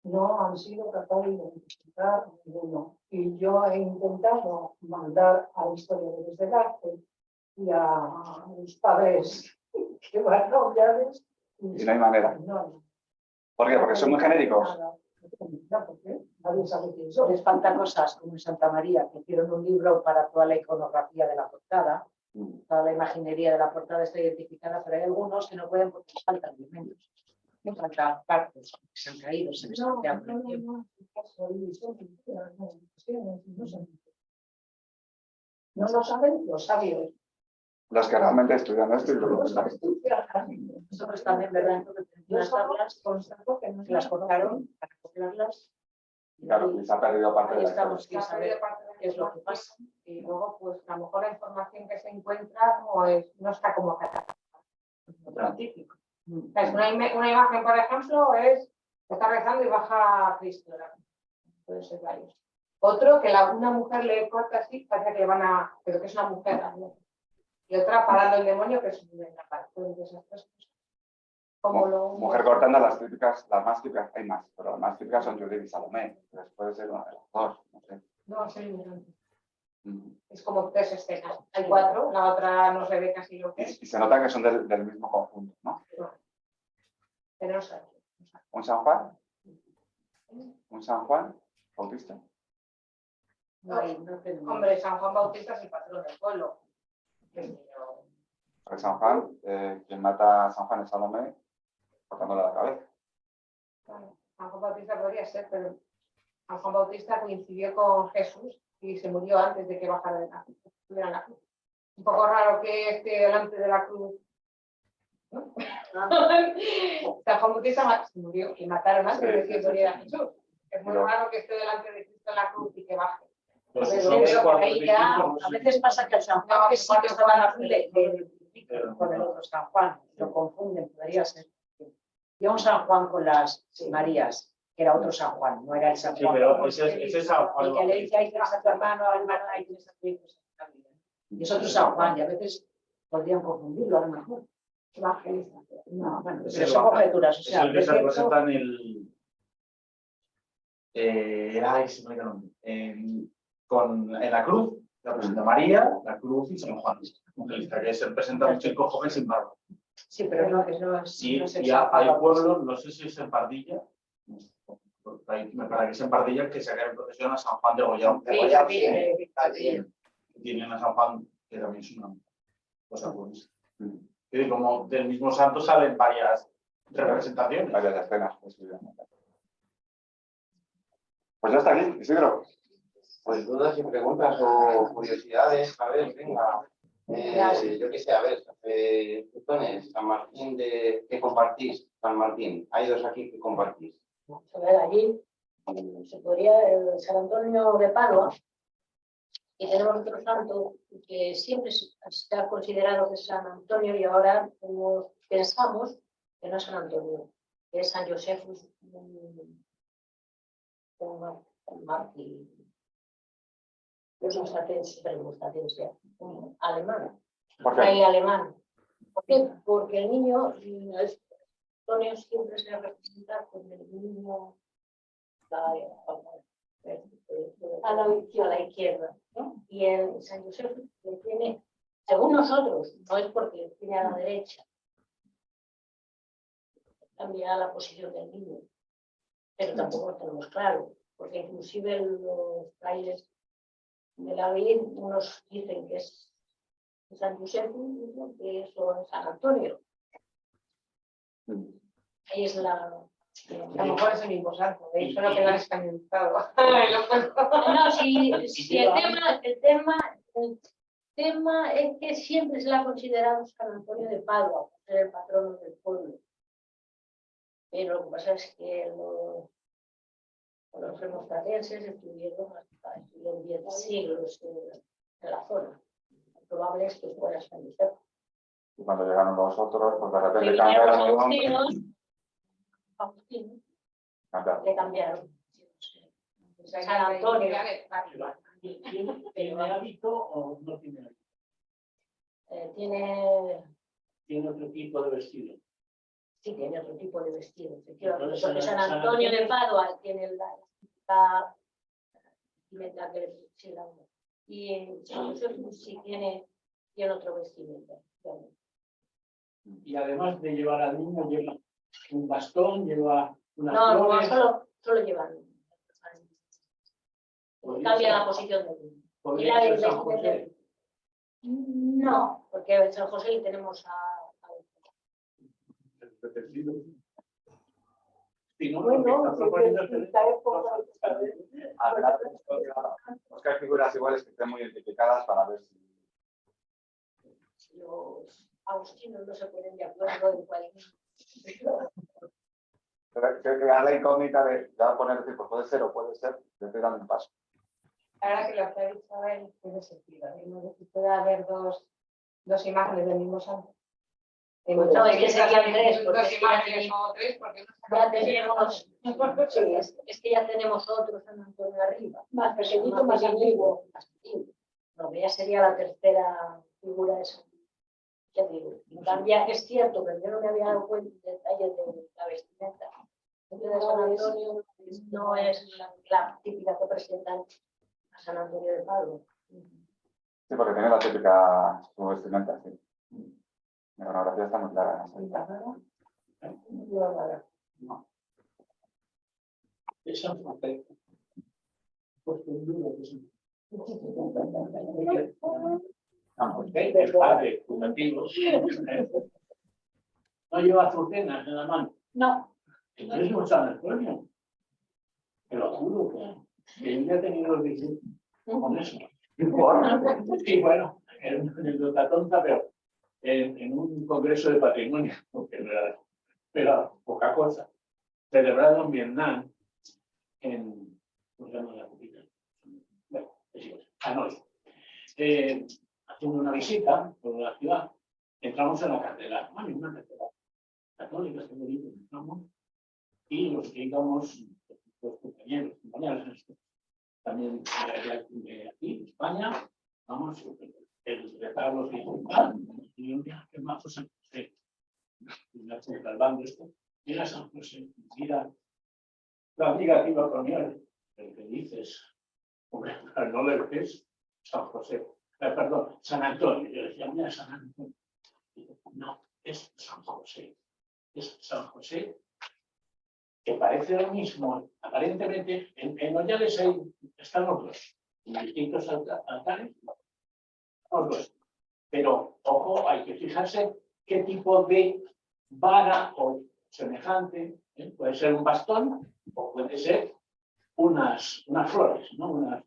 no han sido capaces de identificar ninguno. Y yo he intentado mandar a historiadores del arte y a los padres que van a Indiales. Y no hay manera. No. ¿Por qué? Porque son muy genéricos. No, ¿por qué? Nadie sabe quién son. Les falta cosas como en Santa María, que hicieron un libro para toda la iconografía de la portada. Toda la imaginería de la portada está identificada, pero hay algunos que no pueden porque les faltan elementos. Les faltan partes que se han caído, se les han quedado. No lo saben los sabios. Los que realmente estudian esto y lo que Nosotros también, ¿verdad? Las tablas constato que las cortaron para copiarlas. claro, y se ha perdido parte de Ahí la estamos historia. sin saber qué es lo que pasa. Y luego, pues, a lo mejor la información que se encuentra no está como catalogada. Típico. Una imagen, por ejemplo, es está rezando y baja a Cristo. Puede ser varios. Otro, que una mujer le corta así, parece que le van a... pero que es una mujer, ¿no? Y otra parando el demonio, que es una parte de esas tres cosas. Mujer cortando las típicas, las más típicas, hay más, pero las más típicas son Judith y Salomé. Entonces puede ser una de las dos, no sé. No, sí, es como tres escenas. Hay cuatro, la otra no se ve casi lo que es. Y se nota que son del mismo conjunto, ¿no? Pero no sé. ¿Un San Juan? ¿Un San Juan Bautista? No hay, no tenemos. Hombre, San Juan Bautista es el patrón del pueblo. Pero Porque San Juan, quien mata a San Juan es Salomé, cortándole la cabeza. bueno, San Juan Bautista podría ser, pero San Juan Bautista coincidió con Jesús y se murió antes de que bajara de la cruz. Estuviera en la cruz. Un poco raro que esté delante de la cruz. ¿No? San Juan Bautista se murió y mataron antes de que muriera Jesús. Es muy raro que esté delante de Cristo en la cruz y que baje. Pues Pero son eso, cuatro ahí ya, distintos, a veces pasa que el San Juan que sí que estaba en la cruz con el otro San Juan, lo confunden, podría ser. Y un San Juan con las Marías, que era otro San Juan, no era el San Sí, Juan. pero ese es San Juan. Y que le dice, ahí tienes a tu hermano, ahí tienes a tu hijo. Y es otro San Juan, y a veces podrían confundirlo, a lo mejor. Evangelista. No, bueno, Es pero el son Baja. conjeturas, o Es sea, el que se prefiero- representa en el. Ay, se me ha ido el nombre. En la cruz, la presenta María, la cruz y San Juan. Evangelista, que se representa un chico joven sin barba. Sí, pero no es. Y, no es el y San hay Juan. pueblos, no sé si es en Pardilla, me parece que es en Pardilla, que sacan en procesión a San Juan de Goya. Sí, Tienen a San Juan, que también es una cosa buenísima. Y como del mismo santo salen varias representaciones. Varias escenas, posiblemente. Pues ya está aquí, Isidro. Pues dudas y preguntas o curiosidades, a ver, venga. Yo qué sé, a ver, Tutones, San Martín, ¿qué compartís? San Martín, hay dos aquí que compartís. A ver, allí se podría el San Antonio de Padua, y tenemos otro santo que siempre se ha considerado que es San Antonio, y ahora pensamos que no es San Antonio, que es San Josephus, un mártir, un alemán, ¿Por rey qué? alemán. ¿Por qué? Porque el niño, Antonio siempre se representa con el niño a la izquierda, ¿no? Y el San José le tiene, según nosotros, no es porque le tiene a la derecha, cambia la posición del niño, pero tampoco lo tenemos claro, porque inclusive los frailes de la vid, unos dicen que es San José, que eso es San Antonio. Ahí es la... A lo mejor es el mismo santo, de hecho lo que lo han escandalizado. No, si el tema es que siempre se le ha considerado San Antonio de Padua, por ser el patrono del pueblo. Pero lo que pasa es que los remonstratenses estuvieron 10 siglos en la zona. Lo probable es que fuera San José. Y cuando llegaron los otros, pues de Le repente vinieron los cambiaron el nombre. agustinos, Cambiaron. le cambiaron. San Antonio. ¿Tiene hábito o no tiene hábito? Tiene Tiene otro tipo de vestido. Sí, tiene otro tipo de vestido. Entonces, Porque San San Antonio de Antonio- Padua tiene la vestimenta que le pusieron. Y San José sí tiene otro vestimenta. Y además de llevar al niño, lleva un bastón, lleva unas No, flores. solo llevan. Cambia la posición del niño. Y Podría la ser del San vestimenta. José. No, porque en San José le tenemos a Si no, Bueno, porque está proponiendo sí, tener esta época, cosas. Adelante, buscar figuras iguales que estén muy identificadas para ver si... los agustinos no se ponen de acuerdo en cualquier. Que haga la incógnita de, ya voy a poner, decir, pues puede ser o puede ser, le estoy dando un paso. Ahora que lo que ha dicho él tiene sentido. Puede haber dos imágenes del mismo santo. No, es que serían tres, porque Dos imágenes o tres, porque Ya tenemos, sí, es que ya tenemos otro San Antonio arriba, más pequeñito, más antiguo. No, ya sería la tercera figura esa. Ya digo, en cambio, es cierto, pero yo no me había dado cuenta de detalles de la vestimenta. De San Antonio no es la típica que presentan a San Antonio de Padua. Sí, porque tiene la típica su vestimenta, sí. La iconografía está muy clara. No. Es San José. Puesto en duda que es San José, el padre fundativo, no lleva azucenas en la mano. No. Entonces no es San Antonio. Te lo juro que yo ya he tenido discípulos con eso. Sí, bueno, en una anécdota tonta, pero en un congreso de patrimonio, porque no era poca cosa, celebrado en Vietnam, ¿cómo se llama la capital? Bueno, es Hanoi. Haciendo una visita por la ciudad, entramos en la catedral, una catedral católica, este bonito, entramos, y los que íbamos, los compañeros, también de aquí, de España, vamos, el retablo y un día que más San José, el bando esto, mira San José, mira la amiga que iba con él, el que dices, hombre, no le ves, San José, perdón, San Antonio, yo decía, mira San Antonio, no, es San José, que parece lo mismo, aparentemente, en Ollales están los dos, en distintos altares, los dos. Pero, ojo, hay que fijarse qué tipo de vara o semejante, puede ser un bastón o puede ser unas flores, ¿no?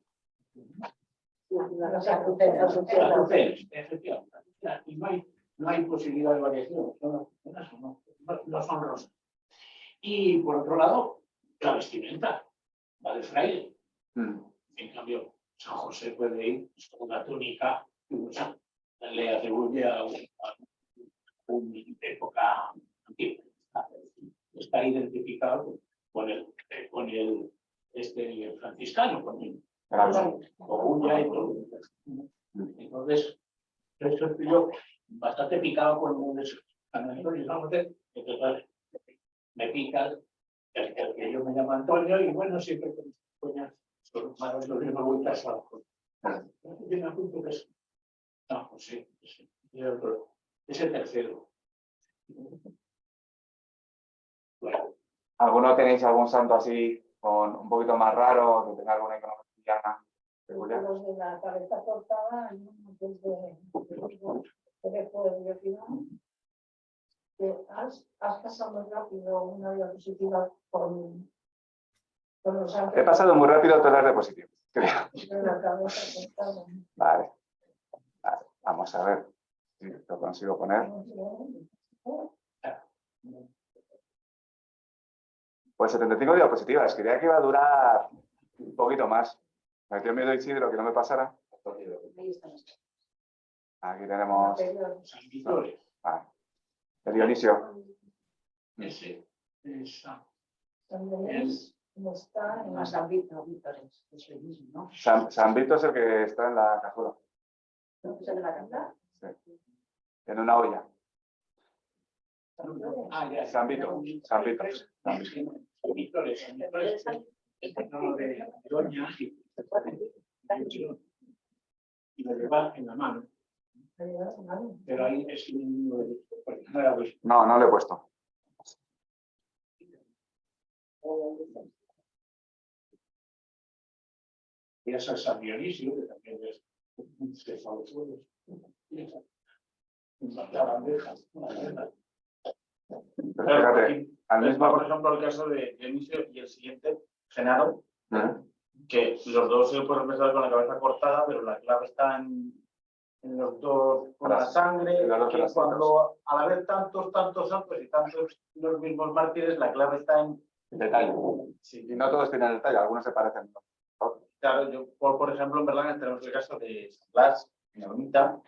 Unas azucenas, efectivamente. Y no hay posibilidad de variación, no son rosas. Y por otro lado, la vestimenta va de fraile. En cambio, San José puede ir con una túnica que le atribuye a una época antigua. Está identificado con el franciscano, con el Ogulla y todo. Entonces, yo estoy bastante picado con el San Antonio, entonces me pica el que yo me llamo Antonio y bueno, siempre con coñas son manos los mismos vueltas a tiene un punto que es San José, es el tercero. Bueno. ¿Alguno tenéis algún santo así con un poquito más raro, que tenga alguna iconografía peculiar? Los de la cabeza cortada, desde has pasado muy rápido una diapositiva con los He pasado muy rápido todas las diapositivas, creo. de la cabeza cortada. Vale. Vamos a ver si lo consigo poner. Pues 75 diapositivas. Creía que iba a durar un poquito más. Me dio miedo Isidro que no me pasara. Aquí tenemos el Dionisio. Ese También está en las San Vítores, es el mismo, ¿no? San Vito es el que está en la cazuela. ¿No es el de la canta? Sí. En una olla. San Vito. De Doña y lo lleva en la mano. Pero ahí es un... No le he puesto. Y esa es San Dionisio, que también es un cefalosuelos. La bandeja, una bandeja. Fíjate, al mismo... Por ejemplo, el caso de Dionisio y el siguiente, Genaro, que los dos se pueden empezar con la cabeza cortada, pero la clave está en los dos con la sangre, que cuando al haber tantos santos y tantos los mismos mártires, la clave está en el detalle. Sí. Y no todos tienen detalle, algunos se parecen. Claro, por ejemplo, en Berlanga tenemos el caso de San Blas, en la ermita,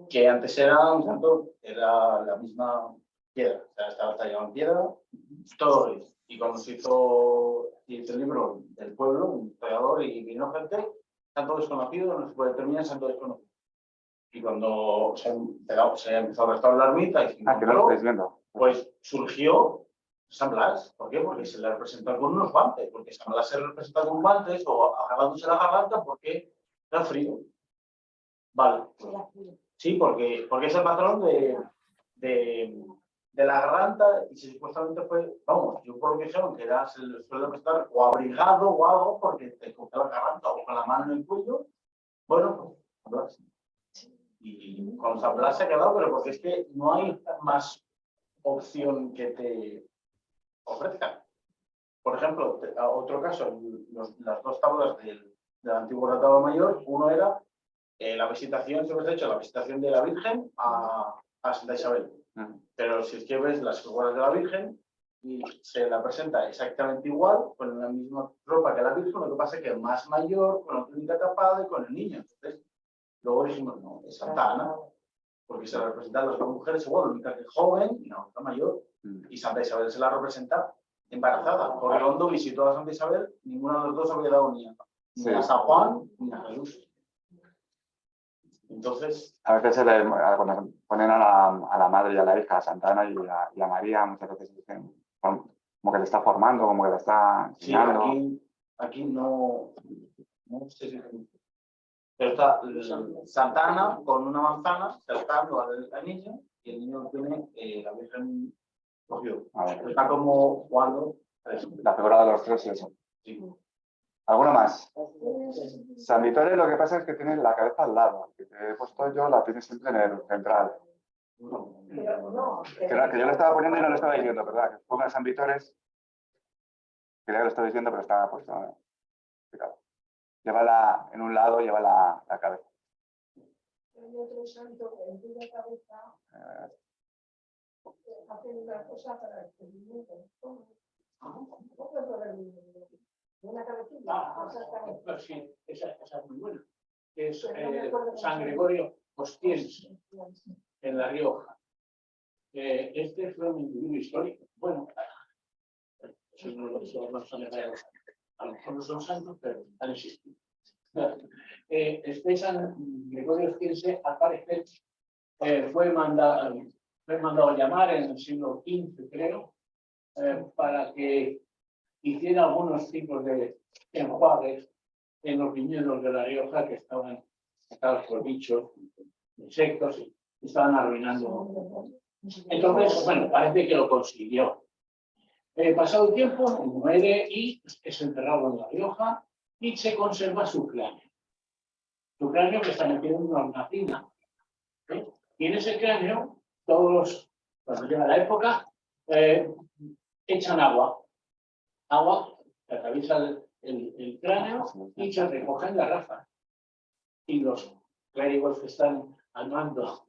que antes era un santo, era la misma piedra, o sea, estaba tallado en piedra, todo eso. Y cuando se hizo el libro del pueblo, un tallador y vino gente, santo desconocido, no se puede determinar santo desconocido. Y cuando se empezó a restaurar la ermita y se que no lo estáis viendo. pues surgió San Blas. ¿Por qué? Porque se le representa con unos guantes, porque San Blas se representa con guantes o agarrándose la garganta porque da frío. Vale. Sí, porque es el patrón de la garganta y si supuestamente fue, vamos, yo por lo que dijeron que era, se le suele representar o abrigado o algo porque te coge la garganta o con la mano en el cuello Bueno, pues, y con San Blas se ha quedado, pero porque es que no hay más opción que te ofrezcan. Por ejemplo, otro caso, las dos tablas del antiguo tratado mayor, uno era la visitación, si hemos hecho la visitación de la Virgen a Santa Isabel. Pero si es que ves las figuras de la Virgen y se la presenta exactamente igual, con la misma ropa que la Virgen, lo que pasa es que es más mayor, con la túnica tapada y con el niño. Entonces, luego dijimos, no, es Santa Ana, porque se la representan las dos mujeres igual, la única que es joven y la otra mayor. Y Santa Isabel se la representa embarazada. Redondo visitó a Santa Isabel, ninguno de los dos había dado ni a San Juan ni a Jesús. Entonces, a veces cuando ponen a la madre y a la hija, a Santa Ana y a María, muchas veces dicen como que le está formando, como que le está enseñando. Sí, aquí no sé si... Pero está Santa Ana con una manzana cercano al niño y el niño tiene la Virgen cogido. Está como jugando. La figura de los tres y eso. Sí. ¿Alguno más? San Vittorio lo que pasa es que tiene la cabeza al lado. Que te he puesto yo, la tiene siempre en el central. Que yo lo estaba poniendo y no lo estaba diciendo, ¿verdad? Que ponga San Vittorio. Quería que lo estaba diciendo, pero estaba puesto. Lleva en un lado, lleva la cabeza. Hay otro santo que en tu cabeza hace una cosa para el seguimiento. Una cabecilla. Pues sí, esa es muy buena. Es San Gregorio Ostiense, en La Rioja. Este fue un individuo histórico. Bueno, eso no son a lo mejor no son santos, pero han existido. Este San Gregorio Ostiense, al parecer, fue mandado a llamar en el siglo XV, creo, para que hiciera algunos tipos de enjuagues en los viñedos de La Rioja que estaban atacados por bichos, insectos y estaban arruinando. Entonces, bueno, parece que lo consiguió. Pasado el tiempo, muere y es enterrado en La Rioja y se conserva su cráneo. Su cráneo que está metido en una hornacina. Y en ese cráneo, cuando llega la época, echan agua que atraviesa el cráneo y se recogen garrafas. Y los clérigos que están al mando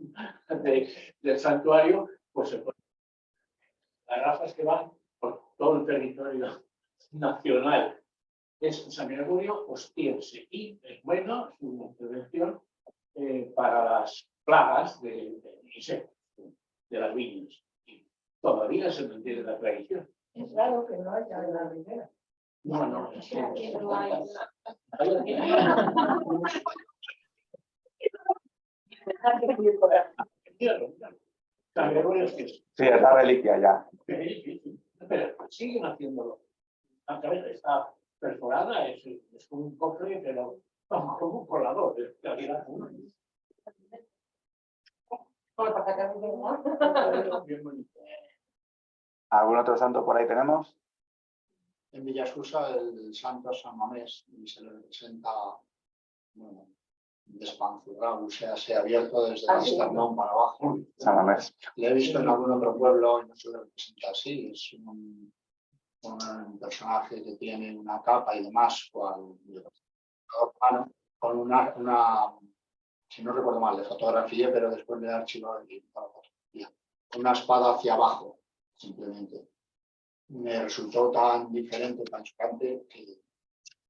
del santuario, pues se ponen garrafas que van por todo el territorio nacional. Es San Gregorio Ostiense y es bueno su intervención para las plagas de insectos de las viñas. Y todavía se mantiene la tradición. Es raro que no haya en la ribera. No, es que aquí no hay. San Gregorio Ostiense. Sí, es la reliquia ya. Pero siguen haciéndolo. La cabeza está perforada, es como un cofre, pero como un colador, de realidad. Bien bonito. ¿Algún otro santo por ahí tenemos? En Villasusa el santo San Mamés y se le representa despanzurrado, o sea, se ha abierto desde el esternón para abajo. San Mamés. Le he visto en algún otro pueblo y no se le representa así. Es un personaje que tiene una capa y demás, con una, si no recuerdo mal, de fotografía, pero después le he archivado la fotografía. Una espada hacia abajo, simplemente. Me resultó tan diferente, tan chocante, que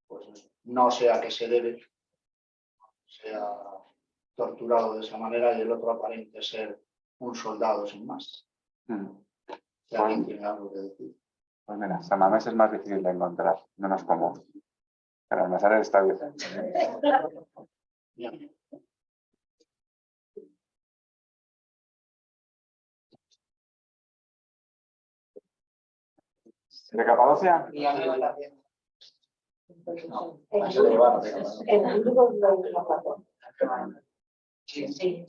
pues, no sé a qué se debe, sea torturado de esa manera y el otro aparente ser un soldado sin más. Si alguien tiene algo que decir. Pues mira, San Mamés es más difícil de encontrar, menos común. Pero el Nazaret está bien. Bien. ¿De Capadocia? Y a mí también. En Burgos no hay una plata. Sí.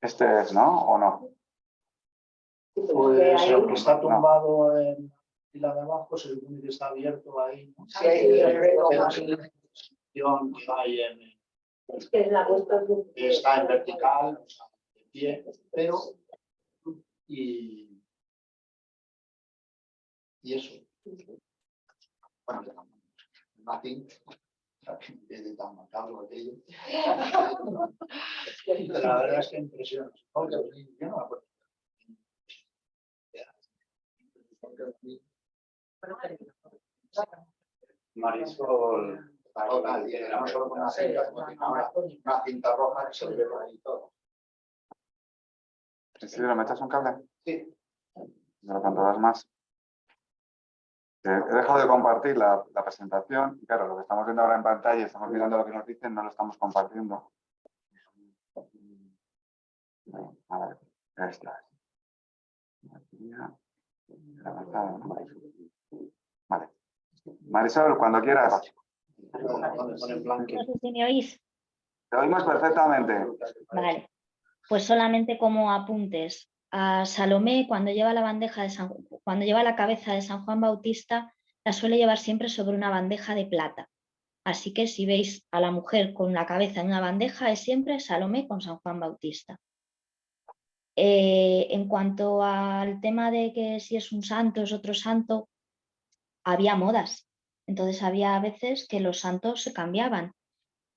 Este es, ¿no? ¿O no? Pues el que está tumbado en y la de abajo se supone que está abierto ahí, ¿no? Sí, hay Que hay Es que la vuestra está en vertical, o sea, de pie, pero y eso. Bueno, el mapping, de tan macabro aquello. Pero la verdad es que impresiona. Porque yo no me acuerdo. Marisol, Total, y éramos solo con una cinta roja que se ve por ahí todo. Isidro, ¿me echas un cable? Sí. Me lo contarás más. He dejado de compartir la presentación y claro, lo que estamos viendo ahora en pantalla, estamos mirando lo que nos dicen, no lo estamos compartiendo. A ver, esta es. Vale. Marisol, cuando quieras. Donde pone blanco. No sé si me oís. Te oímos perfectamente. Vale. Pues solamente como apuntes. A Salomé, cuando lleva la cabeza de San Juan Bautista, la suele llevar siempre sobre una bandeja de plata. Así que si veis a la mujer con la cabeza en una bandeja, es siempre Salomé con San Juan Bautista. En cuanto al tema de que si es un santo, es otro santo, había modas. Entonces había veces que los santos se cambiaban.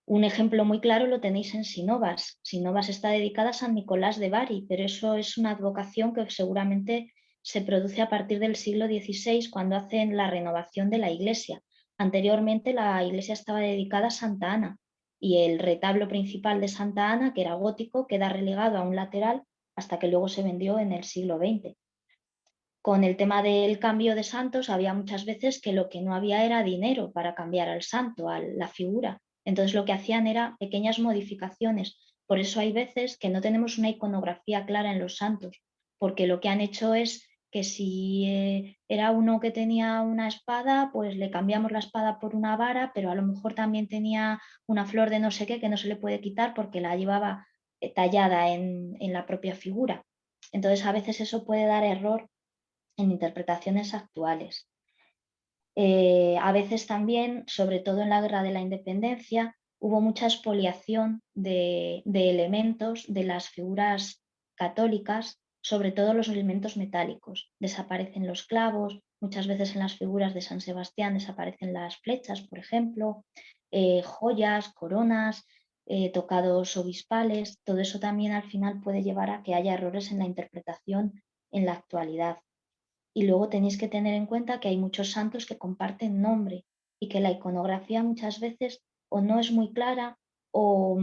Un ejemplo muy claro lo tenéis en Sinovas. Sinovas está dedicada a San Nicolás de Bari, pero eso es una advocación que seguramente se produce a partir del siglo XVI, cuando hacen la renovación de la iglesia. Anteriormente la iglesia estaba dedicada a Santa Ana y el retablo principal de Santa Ana, que era gótico, queda relegado a un lateral hasta que luego se vendió en el siglo XX. Con el tema del cambio de santos había muchas veces que lo que no había era dinero para cambiar al santo, a la figura. Entonces lo que hacían era pequeñas modificaciones. Por eso hay veces que no tenemos una iconografía clara en los santos, porque lo que han hecho es que si era uno que tenía una espada, pues le cambiamos la espada por una vara, pero a lo mejor también tenía una flor de no sé qué que no se le puede quitar porque la llevaba tallada en la propia figura. Entonces a veces eso puede dar error en interpretaciones actuales. A veces también, sobre todo en la Guerra de la Independencia, hubo mucha expoliación de elementos de las figuras católicas, sobre todo los elementos metálicos. Desaparecen los clavos, muchas veces en las figuras de San Sebastián desaparecen las flechas, por ejemplo, joyas, coronas, tocados obispales. Todo eso también al final puede llevar a que haya errores en la interpretación en la actualidad. Y luego tenéis que tener en cuenta que hay muchos santos que comparten nombre y que la iconografía muchas veces o no es muy clara o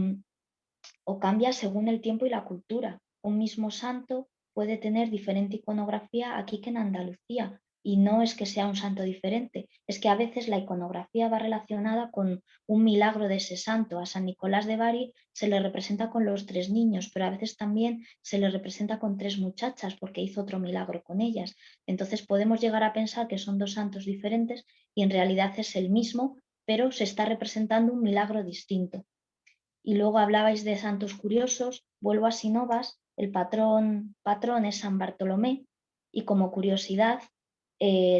cambia según el tiempo y la cultura. Un mismo santo puede tener diferente iconografía aquí que en Andalucía, y no es que sea un santo diferente, es que a veces la iconografía va relacionada con un milagro de ese santo. A San Nicolás de Bari se le representa con los 3 niños, pero a veces también se le representa con 3 muchachas porque hizo otro milagro con ellas. Entonces podemos llegar a pensar que son 2 santos diferentes y en realidad es el mismo, pero se está representando un milagro distinto. Y luego hablabais de santos curiosos, vuelvo a Sinovas, el patrón es San Bartolomé, y como curiosidad,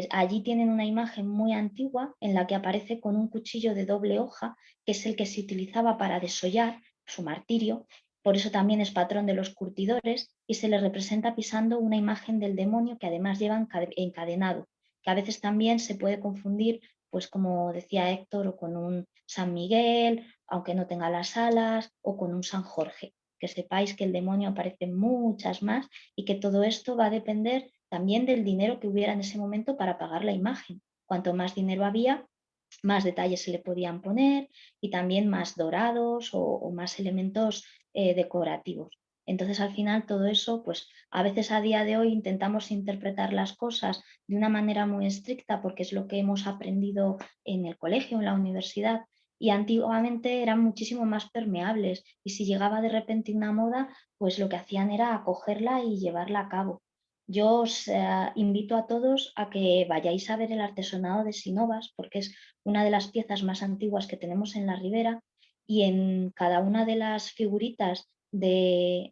allí tienen una imagen muy antigua en la que aparece con un cuchillo de doble hoja, que es el que se utilizaba para desollar su martirio, por eso también es patrón de los curtidores, y se le representa pisando una imagen del demonio que además lleva encadenado, que a veces también se puede confundir, pues como decía Héctor, o con un San Miguel, aunque no tenga las alas, o con un San Jorge. Que sepáis que el demonio aparece muchas más y que todo esto va a depender también del dinero que hubiera en ese momento para pagar la imagen. Cuanto más dinero había, más detalles se le podían poner y también más dorados o más elementos decorativos. Entonces, al final, todo eso, pues a veces a día de hoy intentamos interpretar las cosas de una manera muy estricta porque es lo que hemos aprendido en el colegio, en la universidad, y antiguamente eran muchísimo más permeables y si llegaba de repente una moda, pues lo que hacían era acogerla y llevarla a cabo. Yo os invito a todos a que vayáis a ver el artesonado de Sinovas porque es una de las piezas más antiguas que tenemos en la Ribera y en cada una de las figuritas de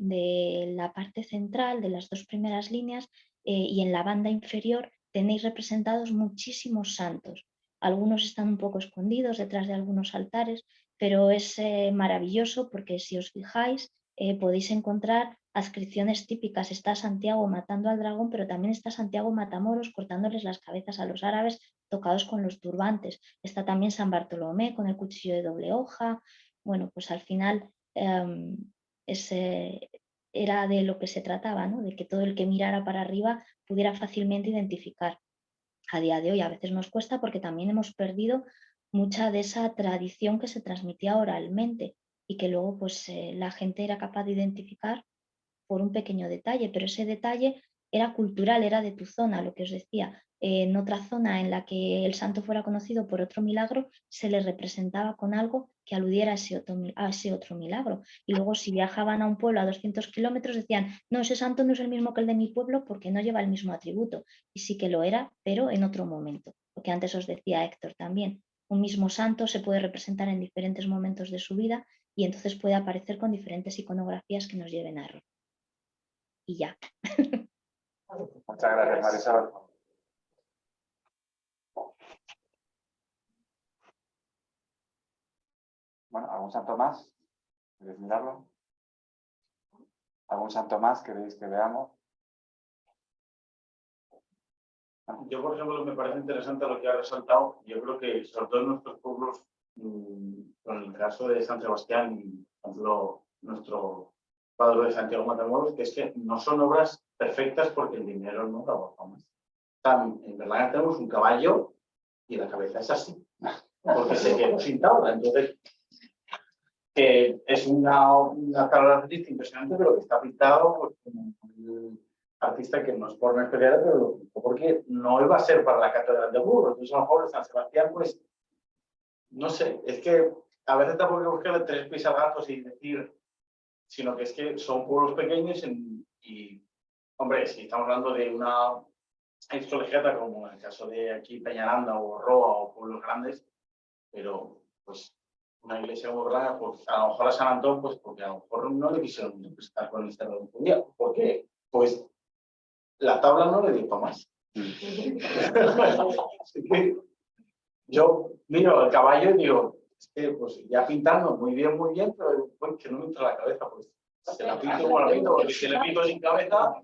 la parte central, de las 2 primeras líneas y en la banda inferior tenéis representados muchísimos santos. Algunos están un poco escondidos detrás de algunos altares, pero es maravilloso porque si os fijáis podéis encontrar adscripciones típicas. Está Santiago matando al dragón, pero también está Santiago Matamoros cortándoles las cabezas a los árabes tocados con los turbantes. Está también San Bartolomé con el cuchillo de doble hoja. Bueno, pues al final era de lo que se trataba, ¿no? De que todo el que mirara para arriba pudiera fácilmente identificar. A día de hoy a veces nos cuesta porque también hemos perdido mucha de esa tradición que se transmitía oralmente y que luego pues la gente era capaz de identificar por un pequeño detalle, pero ese detalle era cultural, era de tu zona, lo que os decía. En otra zona en la que el santo fuera conocido por otro milagro, se le representaba con algo que aludiera a ese otro milagro. Y luego si viajaban a un pueblo a 200 kilómetros decían, no, ese santo no es el mismo que el de mi pueblo porque no lleva el mismo atributo. Y sí que lo era, pero en otro momento. Lo que antes os decía Héctor también. Un mismo santo se puede representar en diferentes momentos de su vida y entonces puede aparecer con diferentes iconografías que nos lleven a error. Y ya. Muchas gracias, Marisol. Bueno, ¿algún santo más? ¿Queréis mirarlo? ¿Algún santo más queréis que veamos? Yo, por ejemplo, me parece interesante lo que ha resaltado. Yo creo que, sobre todo en nuestros pueblos, con el caso de San Sebastián y, por ejemplo, nuestro padre de Santiago Matamoros, que es que no son obras perfectas porque el dinero no da más. En verdad tenemos un caballo y la cabeza es así, porque se quedó sin tabla. Entonces, es una tabla artística impresionante, pero que está pintado por un artista que no es por una especialidad, pero lo pintó porque no iba a ser para la Catedral de Burgos. Entonces, a lo mejor de San Sebastián, pues, no sé, es que a veces tampoco hay que buscarle tres pies al gato y decir, sino que es que son pueblos pequeños y, hombre, si estamos hablando de una colegiata como en el caso de aquí Peñaranda o Roa o pueblos grandes, pero pues una iglesia muy grande, pues a lo mejor a San Antón, pues porque a lo mejor no le quisieron representar con el Cerro de Judía, porque pues la tabla no le dio para más. Yo miro el caballo y digo, es que pues ya pintando muy bien, pero pues, que no me entra la cabeza, pues se la pinto como la pinto, porque si le pinto sin cabeza,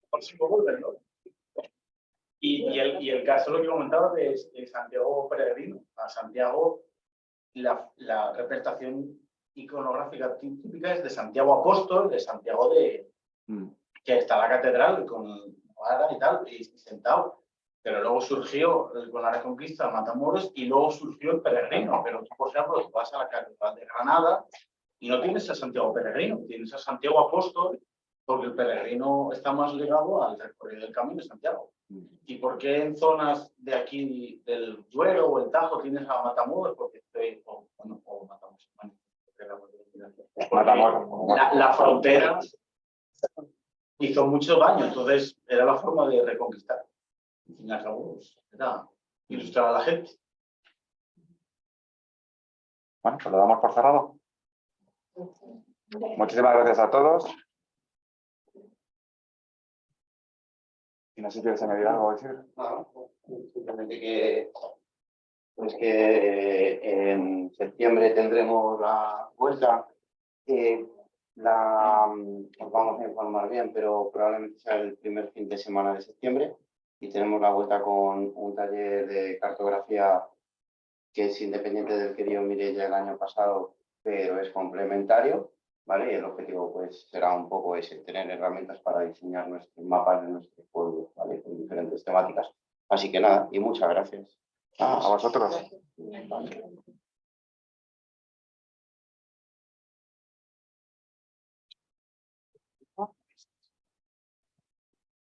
por si me vuelven, ¿no? Y el caso, lo que comentaba de Santiago Peregrino. A Santiago, la representación iconográfica típica es de Santiago Apóstol, de Santiago que está la catedral con vara y tal, y sentado. Pero luego surgió con la Reconquista Matamoros y luego surgió el Peregrino. Pero tú, por ejemplo, tú vas a la catedral de Granada y no tienes a Santiago Peregrino, tienes a Santiago Apóstol, porque el peregrino está más ligado al recorrido del Camino de Santiago. ¿Y por qué en zonas de aquí, del Duero o el Tajo, tienes a Matamoros? Porque la frontera hizo mucho daño, entonces era la forma de reconquistar. Al fin y al cabo, era ilustrar a la gente. Bueno, pues lo damos por cerrado. Muchísimas gracias a todos. Y no sé si quieres añadir algo a decir. Simplemente que en septiembre tendremos la vuelta. Os vamos a informar bien, pero probablemente sea el primer fin de semana de septiembre. Y tenemos la vuelta con un taller de cartografía que es independiente del que dio Mireia el año pasado, pero es complementario, ¿vale? Y el objetivo pues será un poco ese, tener herramientas para diseñar nuestros mapas de nuestros pueblos, ¿vale? Con diferentes temáticas. Así que nada, y muchas gracias. A vosotros.